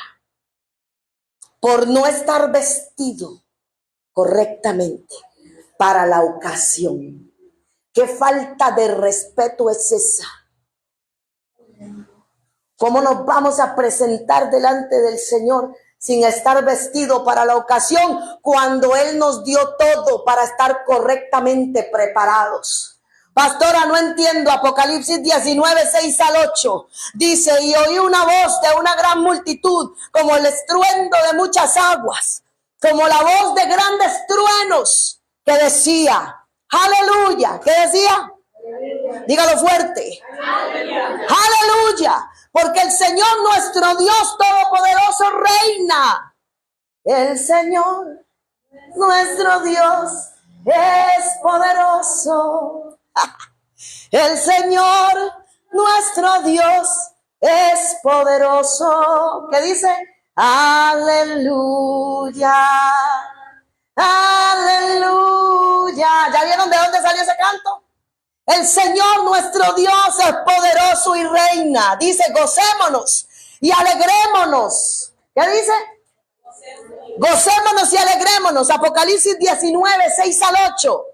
por no estar vestido correctamente para la ocasión. ¿Qué falta de respeto es esa? ¿Cómo nos vamos a presentar delante del Señor sin estar vestido para la ocasión cuando Él nos dio todo para estar correctamente preparados? Pastora, no entiendo. Apocalipsis 19, 6 al 8. Dice, y oí una voz de una gran multitud, como el estruendo de muchas aguas, como la voz de grandes truenos, que decía, aleluya. ¿Qué decía? Dígalo fuerte. Aleluya. Porque el Señor nuestro Dios Todopoderoso reina. El Señor nuestro Dios es poderoso. El Señor nuestro Dios es poderoso. ¿Qué dice? Aleluya. Aleluya. ¿Ya vieron de dónde salió ese canto? El Señor nuestro Dios es poderoso y reina. Dice, gocémonos y alegrémonos. ¿Qué dice? Gocémonos y alegrémonos. Apocalipsis 19, 6 al 8.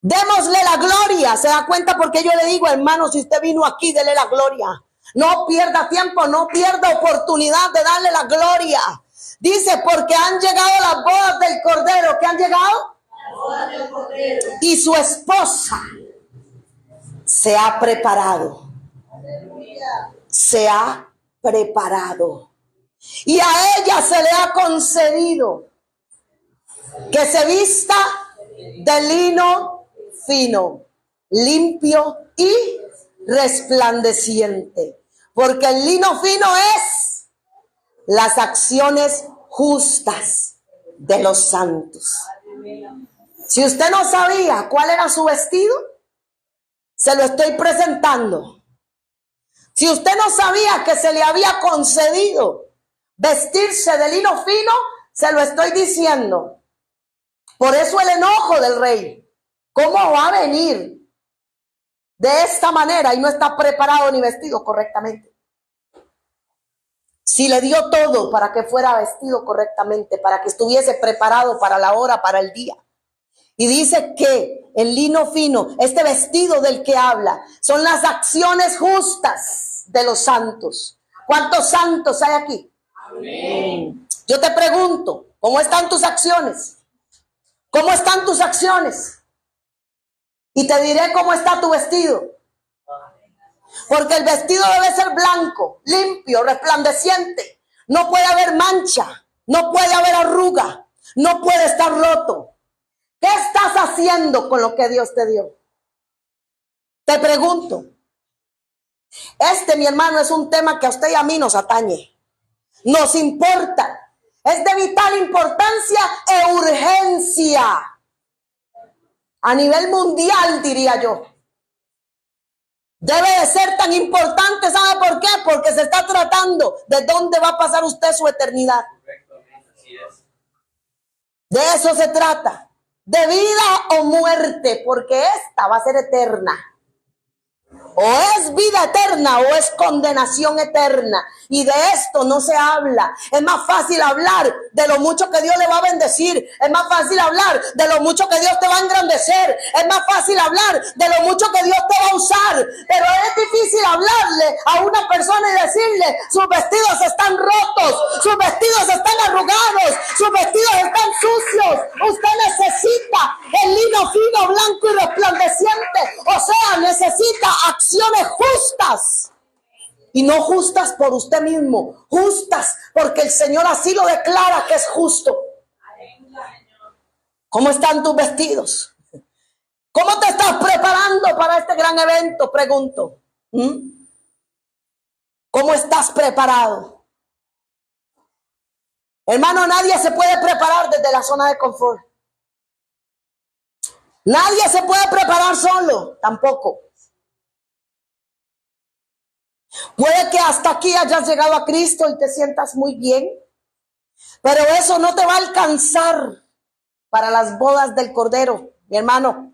Démosle la gloria. ¿Se da cuenta? Porque yo le digo, hermano, si usted vino aquí, dele la gloria. No pierda tiempo, no pierda oportunidad de darle la gloria. Dice, porque han llegado las bodas del Cordero. ¿Qué han llegado? Y su esposa se ha preparado. Se ha preparado. Y a ella se le ha concedido que se vista de lino fino, limpio y resplandeciente. Porque el lino fino es las acciones justas de los santos. Si usted no sabía cuál era su vestido, se lo estoy presentando. Si usted no sabía que se le había concedido vestirse de lino fino, se lo estoy diciendo. Por eso el enojo del rey. ¿Cómo va a venir de esta manera y no está preparado ni vestido correctamente? Si le dio todo para que fuera vestido correctamente, para que estuviese preparado para la hora, para el día. Y dice que el lino fino, este vestido del que habla, son las acciones justas de los santos. ¿Cuántos santos hay aquí? Amén. Yo te pregunto, ¿cómo están tus acciones? ¿Cómo están tus acciones? Y te diré cómo está tu vestido. Porque el vestido debe ser blanco, limpio, resplandeciente. No puede haber mancha, no puede haber arruga, no puede estar roto. ¿Qué estás haciendo con lo que Dios te dio? Te pregunto. Mi hermano, es un tema que a usted y a mí nos atañe. Nos importa. Es de vital importancia e urgencia. A nivel mundial, diría yo. Debe de ser tan importante, ¿sabe por qué? Porque se está tratando de dónde va a pasar usted su eternidad. De eso se trata. De vida o muerte, porque esta va a ser eterna. O es vida eterna o es condenación eterna. Y de esto no se habla. Es más fácil hablar de lo mucho que Dios le va a bendecir. Es más fácil hablar de lo mucho que Dios te va a engrandecer. Es más fácil hablar de lo mucho que Dios te va a usar. Pero es difícil hablarle a una persona y decirle: sus vestidos están rotos, sus vestidos están arrugados, sus vestidos están sucios. Usted necesita el lino fino, blanco y resplandeciente. O sea, necesita acciones justas. Y no justas por usted mismo, justas porque el Señor así lo declara que es justo. ¿Cómo están tus vestidos? ¿Cómo te estás preparando para este gran evento? Pregunto. ¿Cómo estás preparado? Hermano, nadie se puede preparar desde la zona de confort. Nadie se puede preparar solo, tampoco. Puede que hasta aquí hayas llegado a Cristo y te sientas muy bien, pero eso no te va a alcanzar para las bodas del Cordero, mi hermano.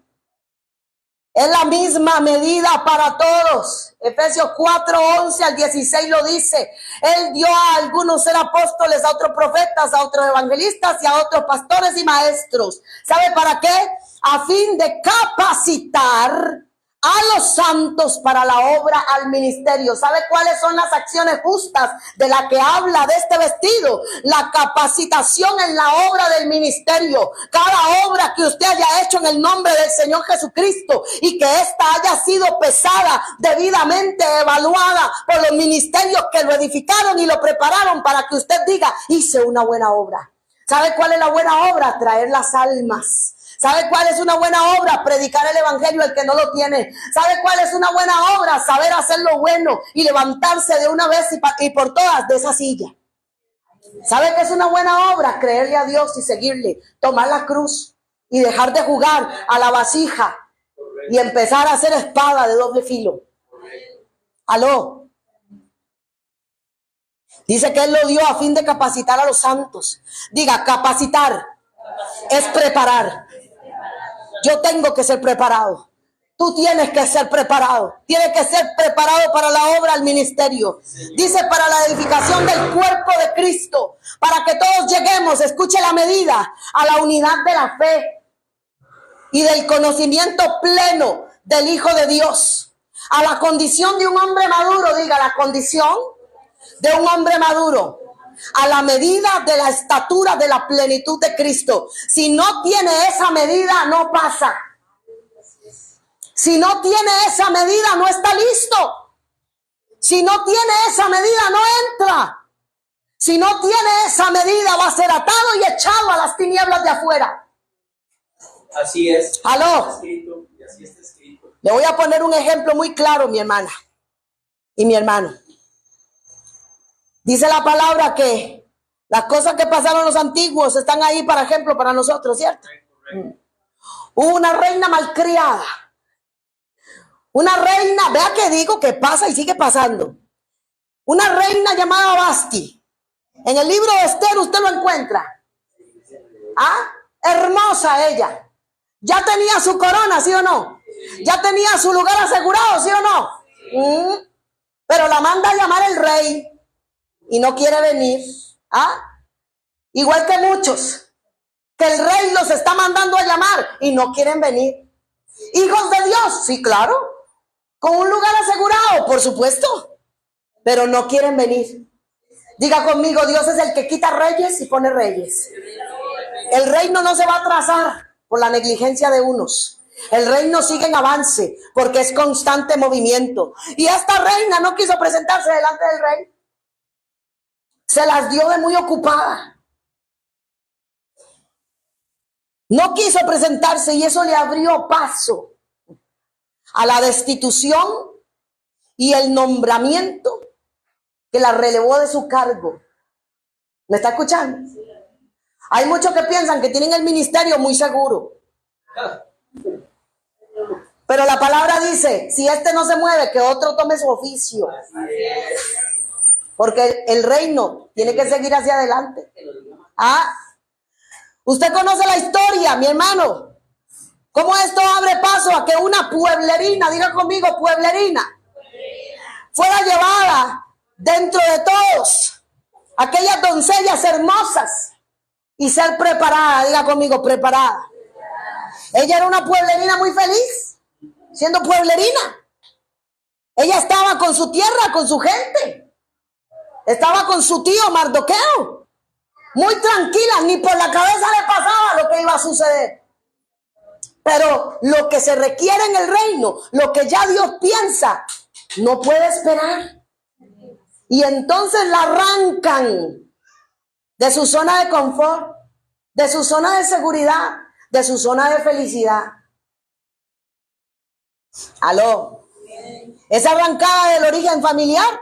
Es la misma medida para todos. Efesios 4:11 al 16 lo dice. Él dio a algunos ser apóstoles, a otros profetas, a otros evangelistas y a otros pastores y maestros. ¿Sabe para qué? A fin de capacitar a los santos para la obra, al ministerio. ¿Sabe cuáles son las acciones justas de la que habla de este vestido? La capacitación en la obra del ministerio. Cada obra que usted haya hecho en el nombre del Señor Jesucristo y que ésta haya sido pesada, debidamente evaluada por los ministerios que lo edificaron y lo prepararon para que usted diga: hice una buena obra. ¿Sabe cuál es la buena obra? Traer las almas. ¿Sabe cuál es una buena obra? Predicar el evangelio al que no lo tiene. ¿Sabe cuál es una buena obra? Saber hacer lo bueno y levantarse de una vez y por todas de esa silla. ¿Sabe qué es una buena obra? Creerle a Dios y seguirle, tomar la cruz y dejar de jugar a la vasija y empezar a hacer espada de doble filo. ¿Aló? Dice que Él lo dio a fin de capacitar a los santos. Diga, capacitar es preparar. Yo tengo que ser preparado. Tú tienes que ser preparado. Tienes que ser preparado para la obra, al ministerio. Dice: para la edificación del cuerpo de Cristo. Para que todos lleguemos, escuche la medida, a la unidad de la fe y del conocimiento pleno del Hijo de Dios. A la condición de un hombre maduro. Diga, la condición de un hombre maduro. A la medida de la estatura de la plenitud de Cristo. Si no tiene esa medida, no pasa. Si no tiene esa medida, no está listo. Si no tiene esa medida, no entra. Si no tiene esa medida, va a ser atado y echado a las tinieblas de afuera. Así es. ¿Aló? Escrito, y así está escrito. Le voy a poner un ejemplo muy claro, mi hermana y mi hermano. Dice la palabra que las cosas que pasaron los antiguos están ahí para ejemplo para nosotros, ¿cierto? Hubo una reina malcriada. Una reina, vea que digo que pasa y sigue pasando. Una reina llamada Vasti. En el libro de Esther usted lo encuentra. ¿Ah? Hermosa ella. Ya tenía su corona, ¿sí o no? Ya tenía su lugar asegurado, ¿sí o no? Pero la manda a llamar el rey. Y no quiere venir. ¿Ah? Igual que muchos, que el rey los está mandando a llamar y no quieren venir. Hijos de Dios, sí, claro, con un lugar asegurado, por supuesto, pero no quieren venir. Diga conmigo, Dios es el que quita reyes y pone reyes. El reino no se va a atrasar por la negligencia de unos. El reino sigue en avance porque es constante movimiento. Y esta reina no quiso presentarse delante del rey. Se las dio de muy ocupada. No quiso presentarse y eso le abrió paso a la destitución y el nombramiento que la relevó de su cargo. ¿Me está escuchando? Hay muchos que piensan que tienen el ministerio muy seguro. Pero la palabra dice, si este no se mueve, que otro tome su oficio. Porque el reino tiene que seguir hacia adelante. ¿Ah? Usted conoce la historia, mi hermano. ¿Cómo esto abre paso a que una pueblerina, diga conmigo, pueblerina, fuera llevada dentro de todos aquellas doncellas hermosas y ser preparada? Diga conmigo, preparada. Ella era una pueblerina muy feliz, siendo pueblerina. Ella estaba con su tierra, con su gente. Estaba con su tío Mardoqueo. Muy tranquila, ni por la cabeza le pasaba lo que iba a suceder. Pero lo que se requiere en el reino, lo que ya Dios piensa, no puede esperar. Y entonces la arrancan de su zona de confort, de su zona de seguridad, de su zona de felicidad. Aló. Es arrancada del origen familiar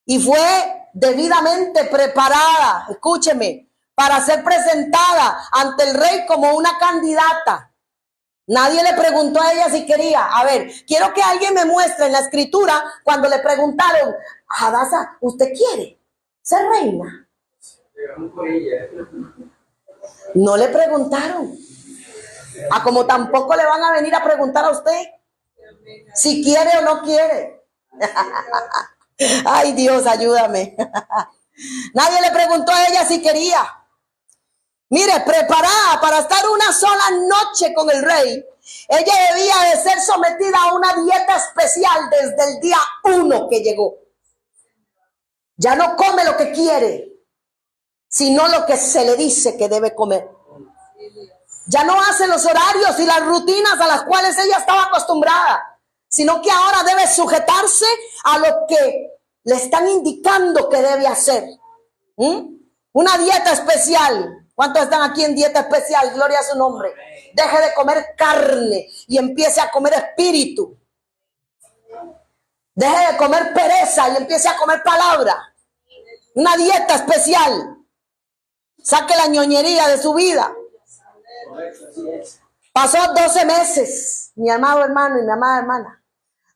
y fue debidamente preparada, escúcheme, para ser presentada ante el rey como una candidata. Nadie le preguntó a ella si quería. A ver, quiero que alguien me muestre en la escritura cuando le preguntaron, Hadasa, ¿usted quiere ser reina? No le preguntaron. Como tampoco le van a venir a preguntar a usted si quiere o no quiere. Ay, Dios, ayúdame. Nadie le preguntó a ella si quería. Mire, preparada para estar una sola noche con el rey, ella debía de ser sometida a una dieta especial desde el día 1 que llegó. Ya no come lo que quiere, sino lo que se le dice que debe comer. Ya no hace los horarios y las rutinas a las cuales ella estaba acostumbrada, sino que ahora debe sujetarse a lo que le están indicando que debe hacer. Una dieta especial. ¿Cuántos están aquí en dieta especial? Gloria a su nombre. Deje de comer carne y empiece a comer espíritu. Deje de comer pereza y empiece a comer palabra. Una dieta especial. Saque la ñoñería de su vida. Pasó 12 meses, mi amado hermano y mi amada hermana.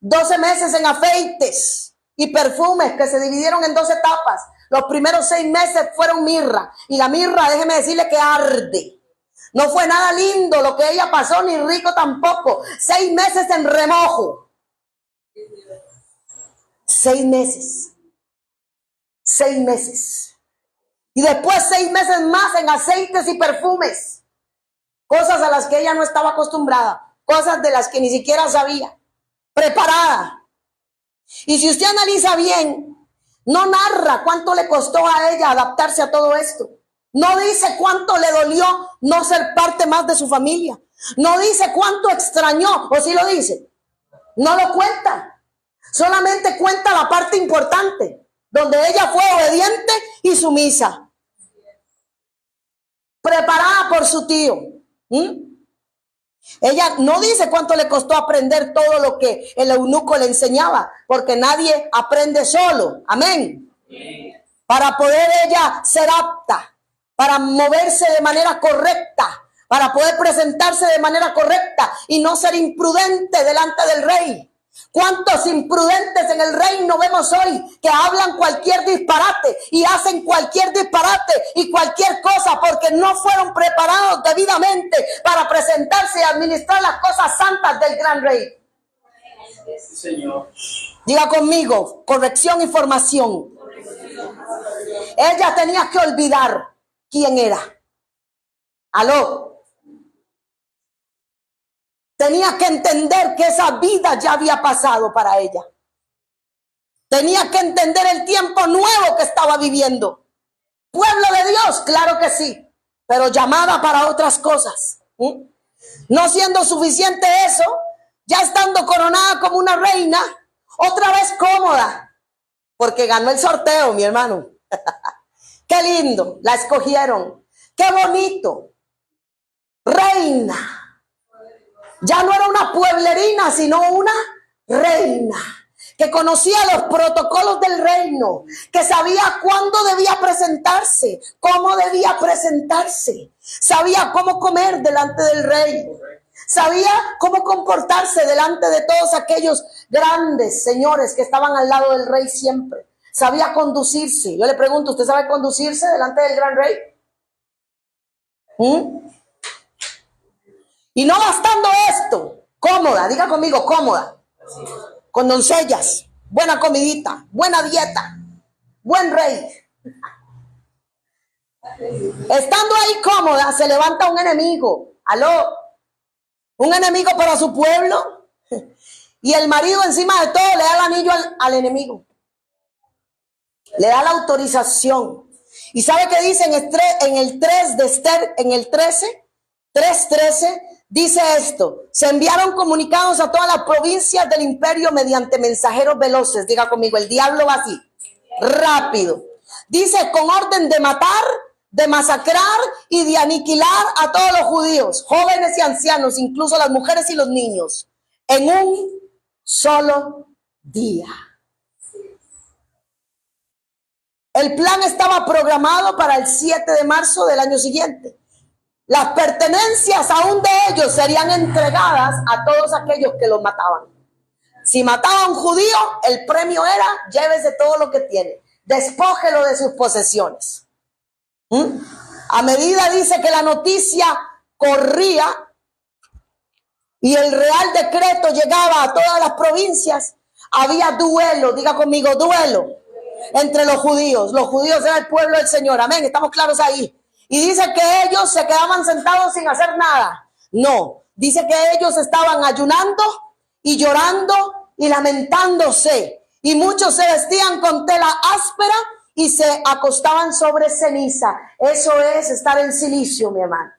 12 meses en afeites y perfumes que se dividieron en 2 etapas. Los primeros 6 meses fueron mirra. Y la mirra, déjeme decirle que arde. No fue nada lindo lo que ella pasó, ni rico tampoco. 6 meses en remojo. 6 meses. 6 meses. Y después 6 meses más en aceites y perfumes. Cosas a las que ella no estaba acostumbrada. Cosas de las que ni siquiera sabía. Preparada. Y si usted analiza bien, no narra cuánto le costó a ella adaptarse a todo esto. No dice cuánto le dolió no ser parte más de su familia. No dice cuánto extrañó, o si lo dice. No lo cuenta. Solamente cuenta la parte importante, donde ella fue obediente y sumisa. Preparada por su tío. Ella no dice cuánto le costó aprender todo lo que el eunuco le enseñaba, porque nadie aprende solo. Amén. Para poder ella ser apta, para moverse de manera correcta, para poder presentarse de manera correcta y no ser imprudente delante del rey. ¿Cuántos imprudentes en el reino vemos hoy que hablan cualquier disparate y hacen cualquier disparate y cualquier cosa porque no fueron preparados debidamente para presentarse y administrar las cosas santas del gran rey? Señor. Diga conmigo, corrección y formación. Ella tenía que olvidar quién era. Aló. Tenía que entender que esa vida ya había pasado para ella. Tenía que entender el tiempo nuevo que estaba viviendo. Pueblo de Dios, claro que sí, pero llamada para otras cosas. No siendo suficiente eso, ya estando coronada como una reina, otra vez cómoda, porque ganó el sorteo, mi hermano. Qué lindo, la escogieron. Qué bonito. Reina. Ya no era una pueblerina, sino una reina, que conocía los protocolos del reino, que sabía cuándo debía presentarse, cómo debía presentarse, sabía cómo comer delante del rey, sabía cómo comportarse delante de todos aquellos grandes señores que estaban al lado del rey siempre. Sabía conducirse. Yo le pregunto, ¿usted sabe conducirse delante del gran rey? Y no bastando esto, cómoda, diga conmigo, cómoda, con doncellas, buena comidita, buena dieta, buen rey. Estando ahí cómoda, se levanta un enemigo. ¿Aló? Un enemigo para su pueblo. Y el marido encima de todo le da el anillo al enemigo. Le da la autorización. ¿Y sabe qué dice en el 3 de Esther, en el 3:13? Dice esto: se enviaron comunicados a todas las provincias del imperio mediante mensajeros veloces. Diga conmigo, el diablo va así, rápido. Dice, con orden de matar, de masacrar y de aniquilar a todos los judíos, jóvenes y ancianos, incluso las mujeres y los niños, en un solo día. El plan estaba programado para el 7 de marzo del año siguiente. Las pertenencias aún de ellos serían entregadas a todos aquellos que los mataban. Si mataba a un judío, el premio era: llévese todo lo que tiene, despójelo de sus posesiones. A medida, dice, que la noticia corría y el real decreto llegaba a todas las provincias, había duelo, diga conmigo, duelo, entre los judíos. Los judíos eran el pueblo del Señor, amén, estamos claros ahí. Y dice que ellos se quedaban sentados sin hacer nada. No, dice que ellos estaban ayunando y llorando y lamentándose. Y muchos se vestían con tela áspera y se acostaban sobre ceniza. Eso es estar en silicio, mi hermano.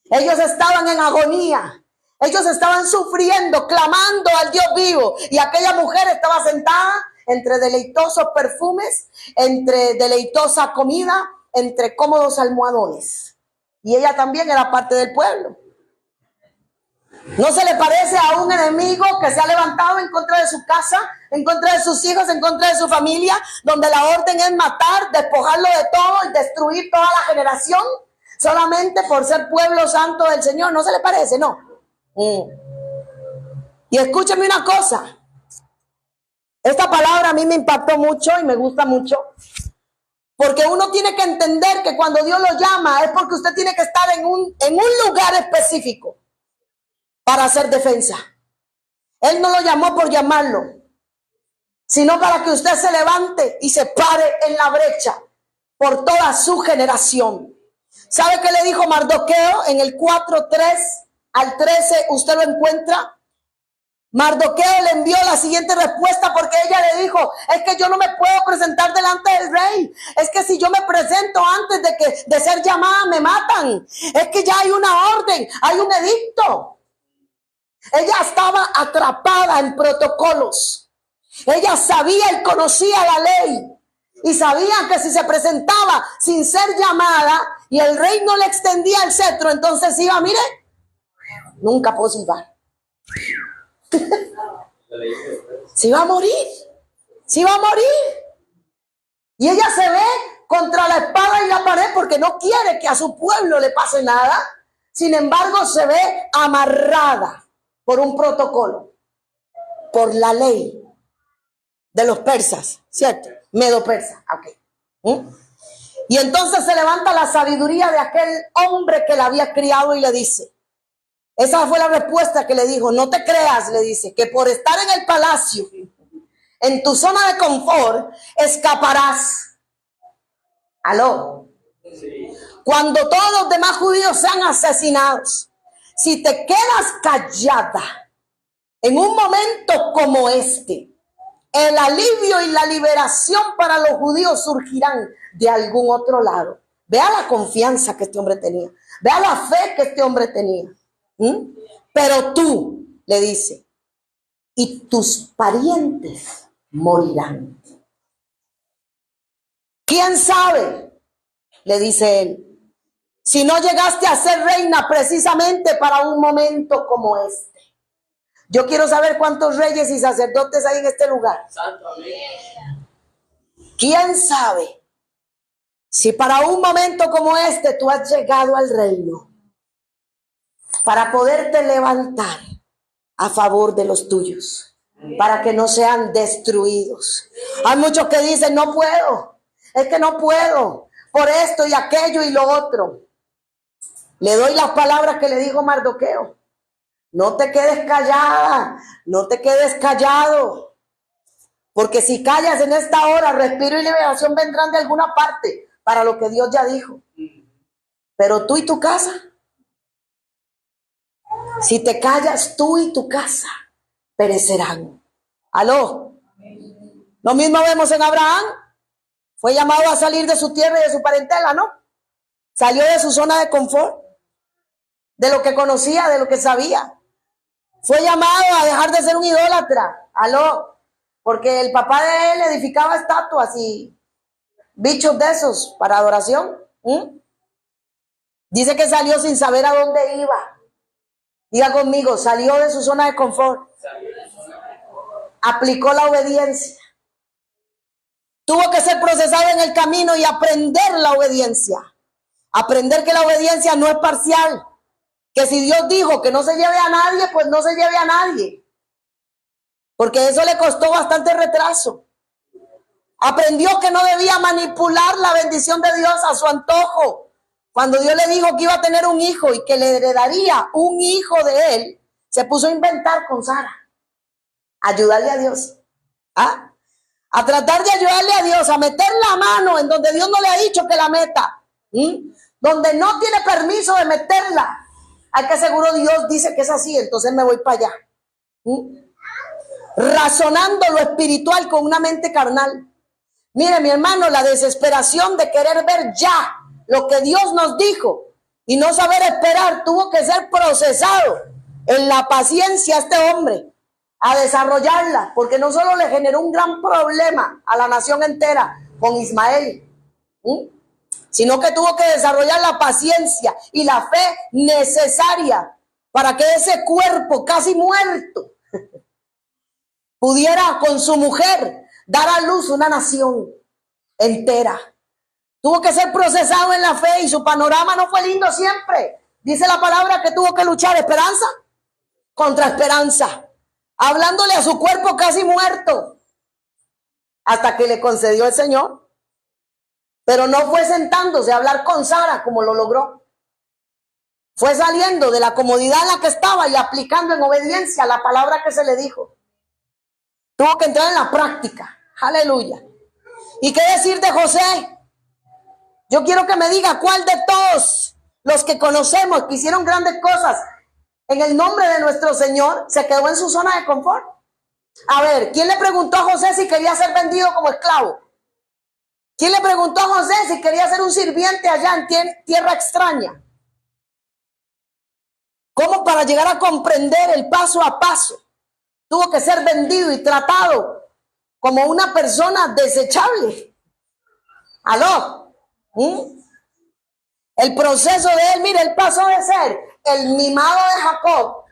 Ellos estaban en agonía. Ellos estaban sufriendo, clamando al Dios vivo. Y aquella mujer estaba sentada entre deleitosos perfumes, entre deleitosa comida, entre cómodos almohadones. Y ella también era parte del pueblo. ¿No se le parece a un enemigo que se ha levantado en contra de su casa, en contra de sus hijos, en contra de su familia, donde la orden es matar, despojarlo de todo y destruir toda la generación, solamente por ser pueblo santo del Señor? ¿No se le parece? No. Y escúcheme una cosa. Esta palabra a mí me impactó mucho y me gusta mucho. Porque uno tiene que entender que cuando Dios lo llama es porque usted tiene que estar en un lugar específico para hacer defensa. Él no lo llamó por llamarlo, sino para que usted se levante y se pare en la brecha por toda su generación. ¿Sabe qué le dijo Mardoqueo en el 4:3-13? Usted lo encuentra. Mardoqueo le envió la siguiente respuesta, porque ella le dijo: es que yo no me puedo presentar delante del rey, es que si yo me presento antes de ser llamada me matan, es que ya hay una orden, hay un edicto. Ella estaba atrapada en protocolos. Ella sabía y conocía la ley y sabía que si se presentaba sin ser llamada y el rey no le extendía el cetro, entonces iba, mire, nunca posible. Se iba a morir, se iba a morir. Y ella se ve contra la espada y la pared porque no quiere que a su pueblo le pase nada. Sin embargo, se ve amarrada por un protocolo, por la ley de los persas, ¿cierto? Medo-persa, ok. Y entonces se levanta la sabiduría de aquel hombre que la había criado y le dice, esa fue la respuesta que le dijo: no te creas, le dice, que por estar en el palacio, en tu zona de confort, escaparás. ¿Aló? Sí. Cuando todos los demás judíos sean asesinados, si te quedas callada en un momento como este, el alivio y la liberación para los judíos surgirán de algún otro lado. Vea la confianza que este hombre tenía. Vea la fe que este hombre tenía. Pero tú, le dice, y tus parientes morirán. ¿Quién sabe? Le dice él, si no llegaste a ser reina precisamente para un momento como este. Yo quiero saber cuántos reyes y sacerdotes hay en este lugar. ¿Quién sabe si para un momento como este tú has llegado al reino para poderte levantar a favor de los tuyos, para que no sean destruidos? Hay muchos que dicen, no puedo, es que no puedo, por esto y aquello y lo otro. Le doy las palabras que le dijo Mardoqueo. No te quedes callada, no te quedes callado, porque si callas en esta hora, respiro y liberación vendrán de alguna parte para lo que Dios ya dijo. Pero tú y tu casa, si te callas, tú y tu casa perecerán. ¿Aló? Lo mismo vemos en Abraham. Fue llamado a salir de su tierra y de su parentela, ¿no? Salió de su zona de confort, de lo que conocía, de lo que sabía. Fue llamado a dejar de ser un idólatra. ¿Aló? Porque el papá de él edificaba estatuas y bichos de esos para adoración. Dice que salió sin saber a dónde iba. Diga conmigo, salió de su zona de confort. Aplicó la obediencia. Tuvo que ser procesado en el camino y aprender la obediencia. Aprender que la obediencia no es parcial. Que si Dios dijo que no se lleve a nadie, pues no se lleve a nadie. Porque eso le costó bastante retraso. Aprendió que no debía manipular la bendición de Dios a su antojo. Cuando Dios le dijo que iba a tener un hijo y que le heredaría un hijo de él, se puso a inventar con Sara. Ayudarle a Dios. A tratar de ayudarle a Dios, a meter la mano en donde Dios no le ha dicho que la meta. Donde no tiene permiso de meterla. Hay que seguro Dios dice que es así, entonces me voy para allá. Razonando lo espiritual con una mente carnal. Mire, mi hermano, la desesperación de querer ver ya lo que Dios nos dijo y no saber esperar tuvo que ser procesado en la paciencia a este hombre, a desarrollarla, porque no solo le generó un gran problema a la nación entera con Ismael, sino que tuvo que desarrollar la paciencia y la fe necesaria para que ese cuerpo casi muerto pudiera con su mujer dar a luz una nación entera. Tuvo que ser procesado en la fe y su panorama no fue lindo siempre. Dice la palabra que tuvo que luchar esperanza contra esperanza, hablándole a su cuerpo casi muerto, hasta que le concedió el Señor. Pero no fue sentándose a hablar con Sara como lo logró. Fue saliendo de la comodidad en la que estaba y aplicando en obediencia la palabra que se le dijo. Tuvo que entrar en la práctica. Aleluya. ¿Y qué decir de José? Yo quiero que me diga cuál de todos los que conocemos que hicieron grandes cosas en el nombre de nuestro Señor se quedó en su zona de confort. A ver, ¿quién le preguntó a José si quería ser vendido como esclavo? ¿Quién le preguntó a José si quería ser un sirviente allá en tierra extraña? ¿Cómo para llegar a comprender el paso a paso tuvo que ser vendido y tratado como una persona desechable? ¿Aló? El proceso de él, mire, él pasó de ser el mimado de Jacob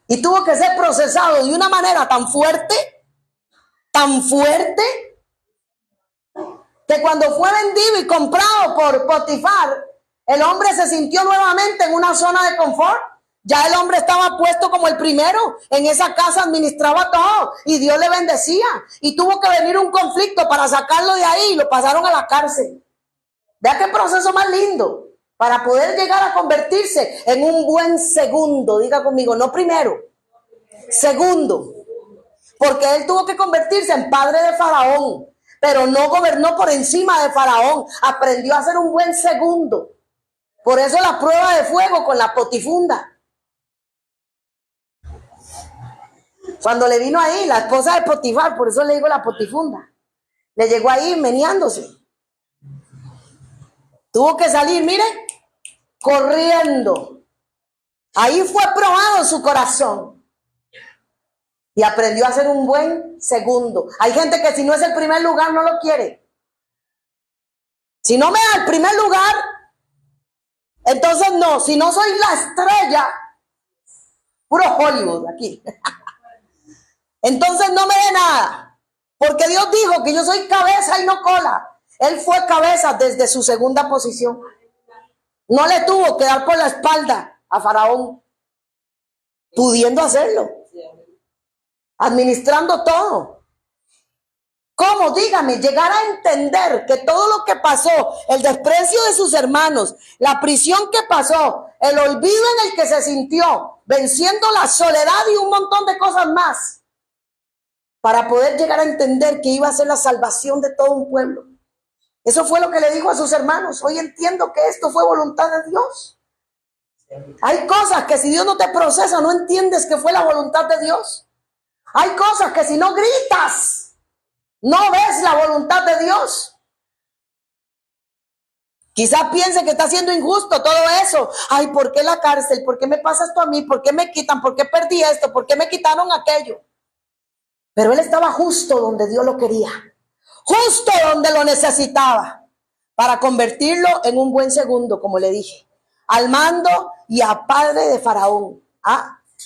y tuvo que ser procesado de una manera tan fuerte, que cuando fue vendido y comprado por Potifar, el hombre se sintió nuevamente en una zona de confort. Ya el hombre estaba puesto como el primero, en esa casa administraba todo y Dios le bendecía, y tuvo que venir un conflicto para sacarlo de ahí y lo pasaron a la cárcel. Vea qué proceso más lindo para poder llegar a convertirse en un buen segundo. Diga conmigo, no primero, segundo, porque él tuvo que convertirse en padre de Faraón, pero no gobernó por encima de Faraón, aprendió a ser un buen segundo. Por eso la prueba de fuego con la potifunda. Cuando le vino ahí, la esposa de Potifar, por eso le digo la potifunda, le llegó ahí meneándose. Tuvo que salir, mire, corriendo. Ahí fue probado su corazón. Y aprendió a ser un buen segundo. Hay gente que si no es el primer lugar no lo quiere. Si no me da el primer lugar, entonces no. Si no soy la estrella, puro Hollywood aquí. Entonces no me dé nada. Porque Dios dijo que yo soy cabeza y no cola. Él fue cabeza desde su segunda posición. No le tuvo que dar por la espalda a Faraón, pudiendo hacerlo, administrando todo. ¿Cómo? Dígame, llegar a entender que todo lo que pasó, el desprecio de sus hermanos, la prisión que pasó, el olvido en el que se sintió, venciendo la soledad y un montón de cosas más, para poder llegar a entender que iba a ser la salvación de todo un pueblo. Eso fue lo que le dijo a sus hermanos. Hoy entiendo que esto fue voluntad de Dios. Hay cosas que si Dios no te procesa, no entiendes que fue la voluntad de Dios. Hay cosas que si no gritas, no ves la voluntad de Dios. Quizás piense que está siendo injusto todo eso. Ay, ¿por qué la cárcel? ¿Por qué me pasa esto a mí? ¿Por qué me quitan? ¿Por qué perdí esto? ¿Por qué me quitaron aquello? Pero él estaba justo donde Dios lo quería. Justo donde lo necesitaba. Para convertirlo en un buen segundo, como le dije. Al mando y a padre de Faraón.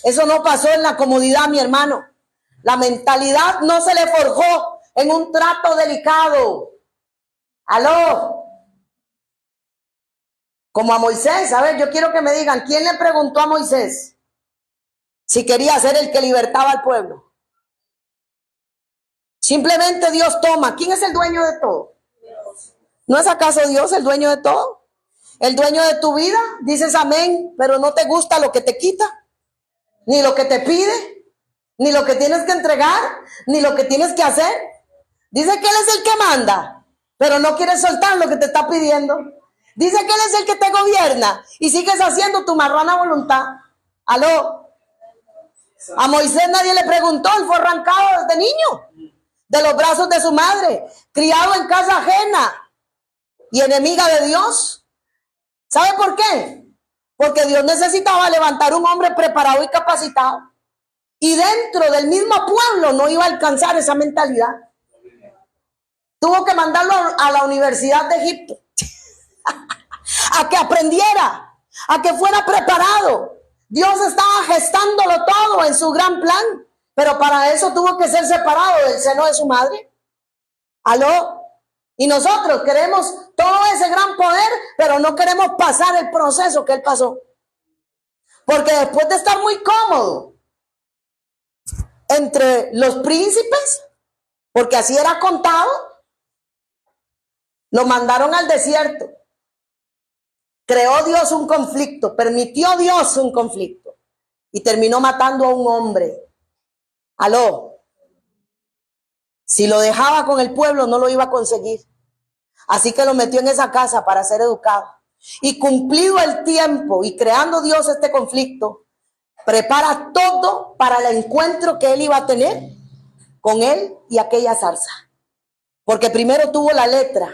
Eso no pasó en la comodidad, mi hermano. La mentalidad no se le forjó en un trato delicado. Aló. Como a Moisés. A ver, yo quiero que me digan, ¿quién le preguntó a Moisés si quería ser el que libertaba al pueblo? Simplemente Dios toma. ¿Quién es el dueño de todo? ¿No es acaso Dios el dueño de todo? El dueño de tu vida. Dices amén, pero no te gusta lo que te quita, ni lo que te pide, ni lo que tienes que entregar, ni lo que tienes que hacer. Dice que Él es el que manda, pero no quieres soltar lo que te está pidiendo. Dice que Él es el que te gobierna y sigues haciendo tu marrana voluntad. Aló. A Moisés nadie le preguntó, él fue arrancado desde niño de los brazos de su madre, criado en casa ajena y enemiga de Dios. ¿Sabe por qué? Porque Dios necesitaba levantar un hombre preparado y capacitado. Y dentro del mismo pueblo no iba a alcanzar esa mentalidad. Tuvo que mandarlo a la Universidad de Egipto a que aprendiera, a que fuera preparado. Dios estaba gestándolo todo en su gran plan, pero para eso tuvo que ser separado del seno de su madre. ¿Aló? Y nosotros queremos todo ese gran poder, pero no queremos pasar el proceso que él pasó. Porque después de estar muy cómodo entre los príncipes, porque así era contado, lo mandaron al desierto. Creó Dios un conflicto, permitió Dios un conflicto y terminó matando a un hombre. Aló. Si lo dejaba con el pueblo no lo iba a conseguir. Así que lo metió en esa casa para ser educado. Y cumplido el tiempo y creando Dios este conflicto, prepara todo para el encuentro que él iba a tener con él y aquella zarza. Porque primero tuvo la letra,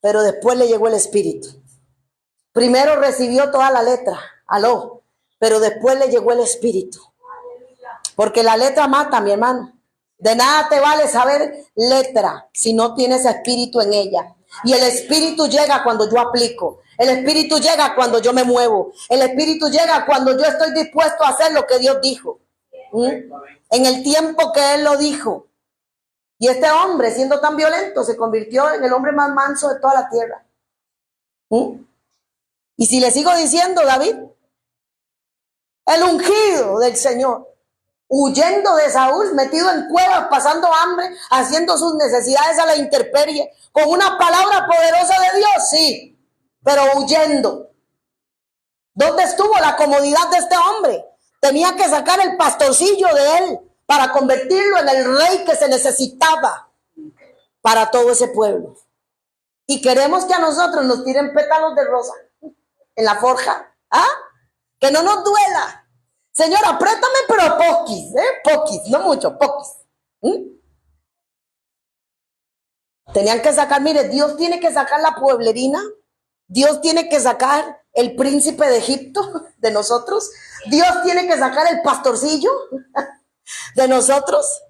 pero después le llegó el espíritu. Primero recibió toda la letra, aló, pero después le llegó el espíritu. Porque la letra mata, mi hermano. De nada te vale saber letra si no tienes espíritu en ella. Y el espíritu llega cuando yo aplico. El espíritu llega cuando yo me muevo. El espíritu llega cuando yo estoy dispuesto a hacer lo que Dios dijo. En el tiempo que Él lo dijo. Y este hombre, siendo tan violento, se convirtió en el hombre más manso de toda la tierra. Y si le sigo diciendo, David, el ungido del Señor, huyendo de Saúl, metido en cuevas, pasando hambre, haciendo sus necesidades a la intemperie, con una palabra poderosa de Dios, sí, pero huyendo. ¿Dónde estuvo la comodidad de este hombre? Tenía que sacar el pastorcillo de él para convertirlo en el rey que se necesitaba para todo ese pueblo. Y queremos que a nosotros nos tiren pétalos de rosa en la forja, que no nos duela, Señor, apriétame, pero poquis, poquis, no mucho, poquis. Tenían que sacar, mire, Dios tiene que sacar la pueblerina, Dios tiene que sacar el príncipe de Egipto de nosotros, Dios tiene que sacar el pastorcillo de nosotros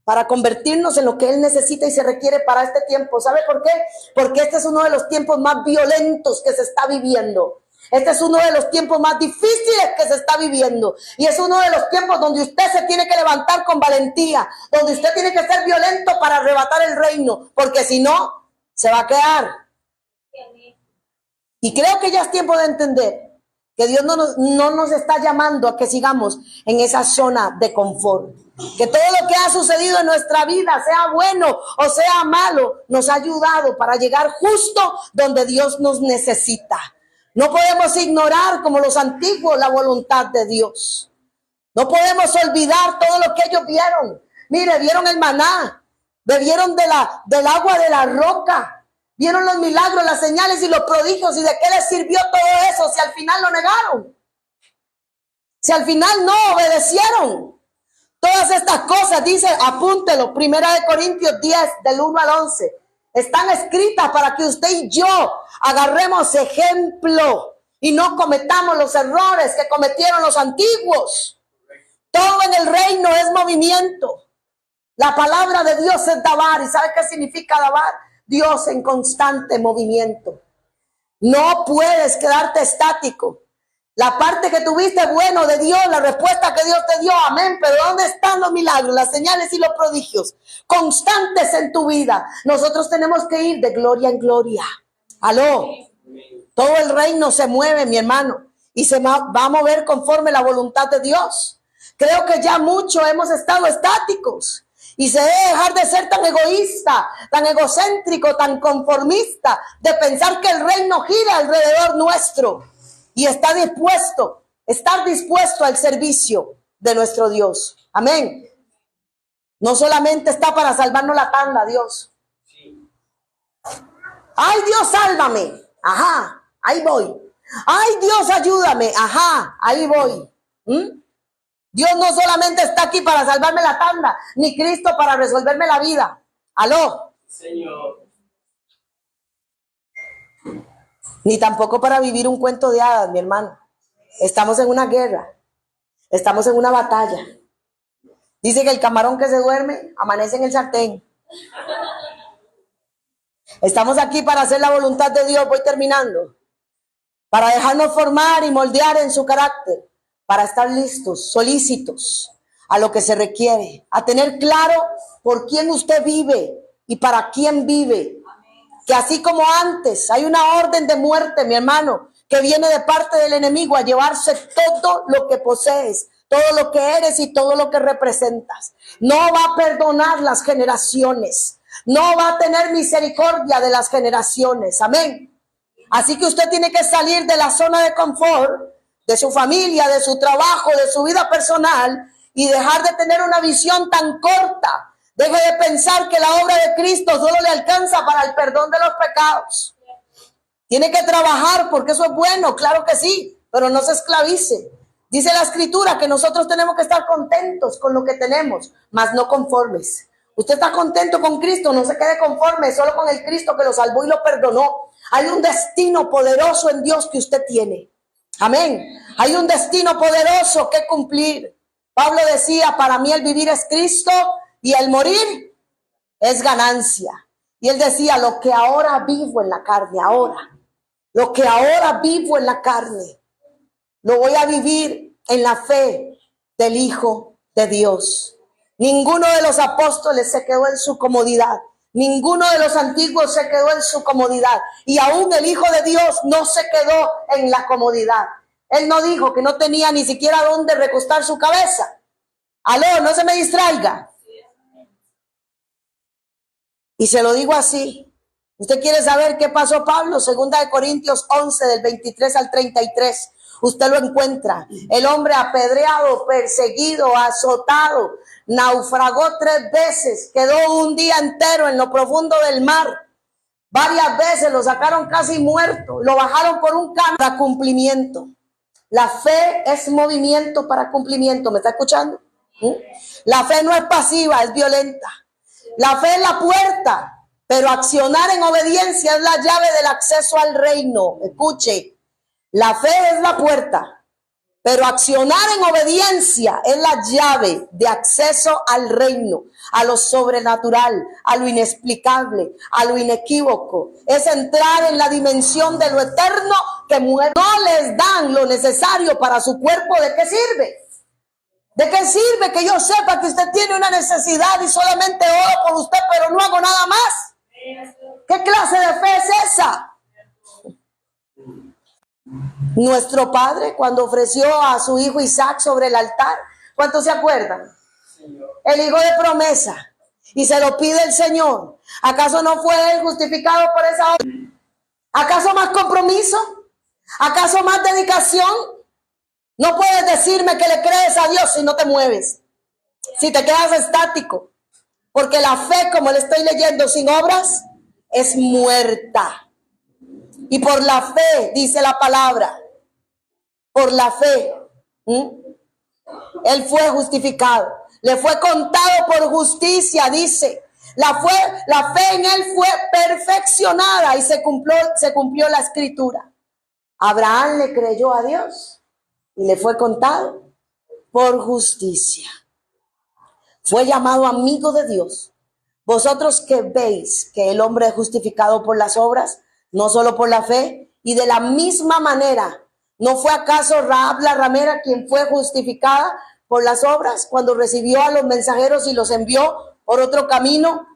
para convertirnos en lo que Él necesita y se requiere para este tiempo. ¿Sabe por qué? Porque este es uno de los tiempos más violentos que se está viviendo. Este es uno de los tiempos más difíciles que se está viviendo. Y es uno de los tiempos donde usted se tiene que levantar con valentía, donde usted tiene que ser violento para arrebatar el reino, porque si no, se va a quedar. Y creo que ya es tiempo de entender que Dios no nos está llamando a que sigamos en esa zona de confort. Que todo lo que ha sucedido en nuestra vida, sea bueno o sea malo, nos ha ayudado para llegar justo donde Dios nos necesita. No podemos ignorar como los antiguos la voluntad de Dios. No podemos olvidar todo lo que ellos vieron. Mire, vieron el maná, bebieron del agua de la roca, vieron los milagros, las señales y los prodigios. ¿Y de qué les sirvió todo eso si al final lo negaron? Si al final no obedecieron. Todas estas cosas, dice, apúntelo, 1 Corintios 10, del 1 al 11. Están escritas para que usted y yo agarremos ejemplo y no cometamos los errores que cometieron los antiguos. Todo en el reino es movimiento. La palabra de Dios es dabar. ¿Y sabe qué significa dabar? Dios en constante movimiento. No puedes quedarte estático. La parte que tuviste, bueno, de Dios, la respuesta que Dios te dio, amén, pero ¿dónde están los milagros, las señales y los prodigios constantes en tu vida? Nosotros tenemos que ir de gloria en gloria. Aló, todo el reino se mueve, mi hermano, y se va a mover conforme la voluntad de Dios. Creo que ya mucho hemos estado estáticos y se debe dejar de ser tan egoísta, tan egocéntrico, tan conformista, de pensar que el reino gira alrededor nuestro. Y estar dispuesto al servicio de nuestro Dios. Amén. No solamente está para salvarnos la tanda, Dios. Ay, Dios, sálvame. Ajá, ahí voy. Ay, Dios, ayúdame. Ajá, ahí voy. Dios no solamente está aquí para salvarme la tanda, ni Cristo para resolverme la vida. Aló. Señor. Ni tampoco para vivir un cuento de hadas, mi hermano. Estamos en una guerra. Estamos en una batalla. Dice que el camarón que se duerme amanece en el sartén. Estamos aquí para hacer la voluntad de Dios. Voy terminando. Para dejarnos formar y moldear en su carácter. Para estar listos, solícitos a lo que se requiere. A tener claro por quién usted vive y para quién vive. Que así como antes hay una orden de muerte, mi hermano, que viene de parte del enemigo a llevarse todo lo que posees, todo lo que eres y todo lo que representas. No va a perdonar las generaciones. No va a tener misericordia de las generaciones. Amén. Así que usted tiene que salir de la zona de confort, de su familia, de su trabajo, de su vida personal y dejar de tener una visión tan corta. Deje de pensar que la obra de Cristo solo le alcanza para el perdón de los pecados. Tiene que trabajar porque eso es bueno, claro que sí, pero no se esclavice. Dice la Escritura que nosotros tenemos que estar contentos con lo que tenemos, mas no conformes. Usted está contento con Cristo, no se quede conforme solo con el Cristo que lo salvó y lo perdonó. Hay un destino poderoso en Dios que usted tiene. Amén. Hay un destino poderoso que cumplir. Pablo decía, para mí el vivir es Cristo y el morir es ganancia. Y él decía, lo que ahora vivo en la carne, lo que ahora vivo en la carne, lo voy a vivir en la fe del Hijo de Dios. Ninguno de los apóstoles se quedó en su comodidad. Ninguno de los antiguos se quedó en su comodidad. Y aún el Hijo de Dios no se quedó en la comodidad. Él no dijo que no tenía ni siquiera dónde recostar su cabeza. Aló, no se me distraiga. Y se lo digo así. ¿Usted quiere saber qué pasó, Pablo? 2 Corintios 11, del 23 al 33. Usted lo encuentra. El hombre apedreado, perseguido, azotado, naufragó 3 veces, quedó un día entero en lo profundo del mar. Varias veces lo sacaron casi muerto, lo bajaron por un cano para cumplimiento. La fe es movimiento para cumplimiento. ¿Me está escuchando? La fe no es pasiva, es violenta. La fe es la puerta, pero accionar en obediencia es la llave del acceso al reino. Escuche, la fe es la puerta, pero accionar en obediencia es la llave de acceso al reino, a lo sobrenatural, a lo inexplicable, a lo inequívoco. Es entrar en la dimensión de lo eterno que no les dan lo necesario para su cuerpo. ¿De qué sirve? ¿De qué sirve que yo sepa que usted tiene una necesidad y solamente oro por usted, pero no hago nada más? ¿Qué clase de fe es esa? Nuestro padre, cuando ofreció a su hijo Isaac sobre el altar, ¿cuántos se acuerdan? El hijo de promesa, y se lo pide el Señor. ¿Acaso no fue él justificado por esa obra? ¿Acaso más compromiso? ¿Acaso más dedicación? No puedes decirme que le crees a Dios si no te mueves, si te quedas estático, porque la fe, como le estoy leyendo, sin obras es muerta. Y por la fe, dice la palabra, por la fe, él fue justificado, le fue contado por justicia, dice. La fe en él fue perfeccionada y se cumplió la escritura. Abraham le creyó a Dios y le fue contado por justicia. Fue llamado amigo de Dios. Vosotros que veis que el hombre es justificado por las obras, no solo por la fe, y de la misma manera, ¿no fue acaso Rahab la ramera quien fue justificada por las obras cuando recibió a los mensajeros y los envió por otro camino?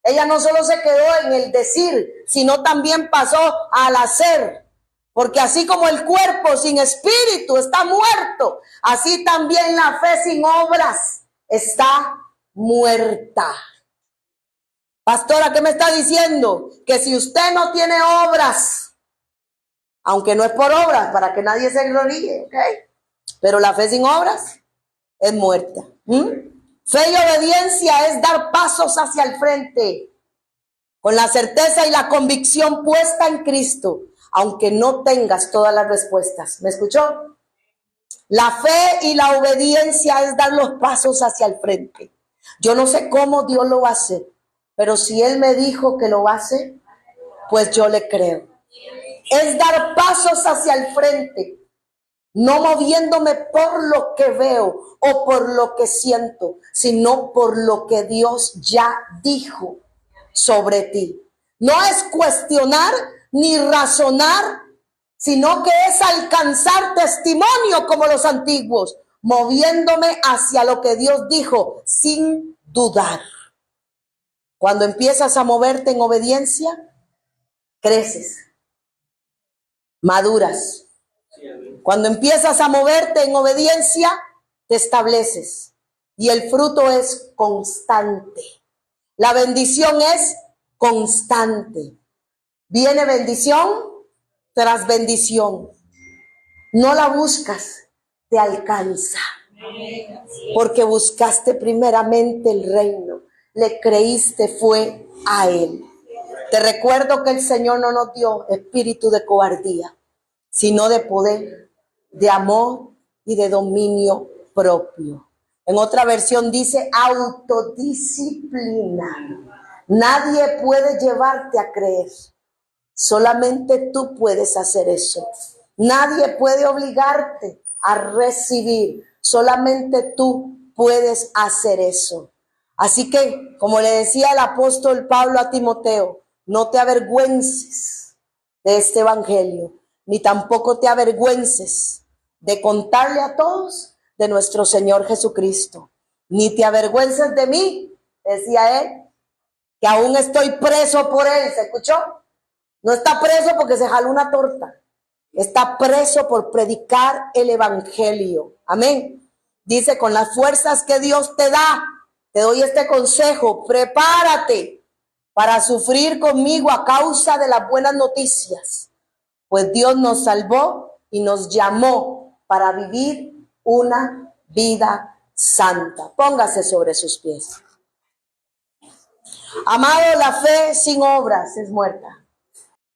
Ella no solo se quedó en el decir, sino también pasó al hacer. Porque así como el cuerpo sin espíritu está muerto, así también la fe sin obras está muerta. Pastora, ¿qué me está diciendo? Que si usted no tiene obras, aunque no es por obras, para que nadie se gloríe, ¿ok? Pero la fe sin obras es muerta. Fe y obediencia es dar pasos hacia el frente, con la certeza y la convicción puesta en Cristo, aunque no tengas todas las respuestas. ¿Me escuchó? La fe y la obediencia es dar los pasos hacia el frente. Yo no sé cómo Dios lo va a hacer, pero si Él me dijo que lo va a hacer, pues yo le creo. Es dar pasos hacia el frente, no moviéndome por lo que veo o por lo que siento, sino por lo que Dios ya dijo sobre ti. No es cuestionar ni razonar, sino que es alcanzar testimonio como los antiguos, moviéndome hacia lo que Dios dijo sin dudar. Cuando empiezas a moverte en obediencia, creces, maduras. Cuando empiezas a moverte en obediencia, te estableces y el fruto es constante. La bendición es constante. Viene bendición tras bendición. No la buscas, te alcanza. Porque buscaste primeramente el reino. Le creíste, fue a Él. Te recuerdo que el Señor no nos dio espíritu de cobardía, sino de poder, de amor y de dominio propio. En otra versión dice autodisciplina. Nadie puede llevarte a creer. Solamente tú puedes hacer eso. Nadie puede obligarte a recibir. Solamente tú puedes hacer eso. Así que, como le decía el apóstol Pablo a Timoteo, no te avergüences de este evangelio, ni tampoco te avergüences de contarle a todos de nuestro Señor Jesucristo. Ni te avergüences de mí, decía él, que aún estoy preso por él. ¿Se escuchó? No está preso porque se jaló una torta. Está preso por predicar el evangelio. Amén. Dice, con las fuerzas que Dios te da, te doy este consejo: prepárate para sufrir conmigo a causa de las buenas noticias. Pues Dios nos salvó y nos llamó para vivir una vida santa. Póngase sobre sus pies. Amado, la fe sin obras es muerta.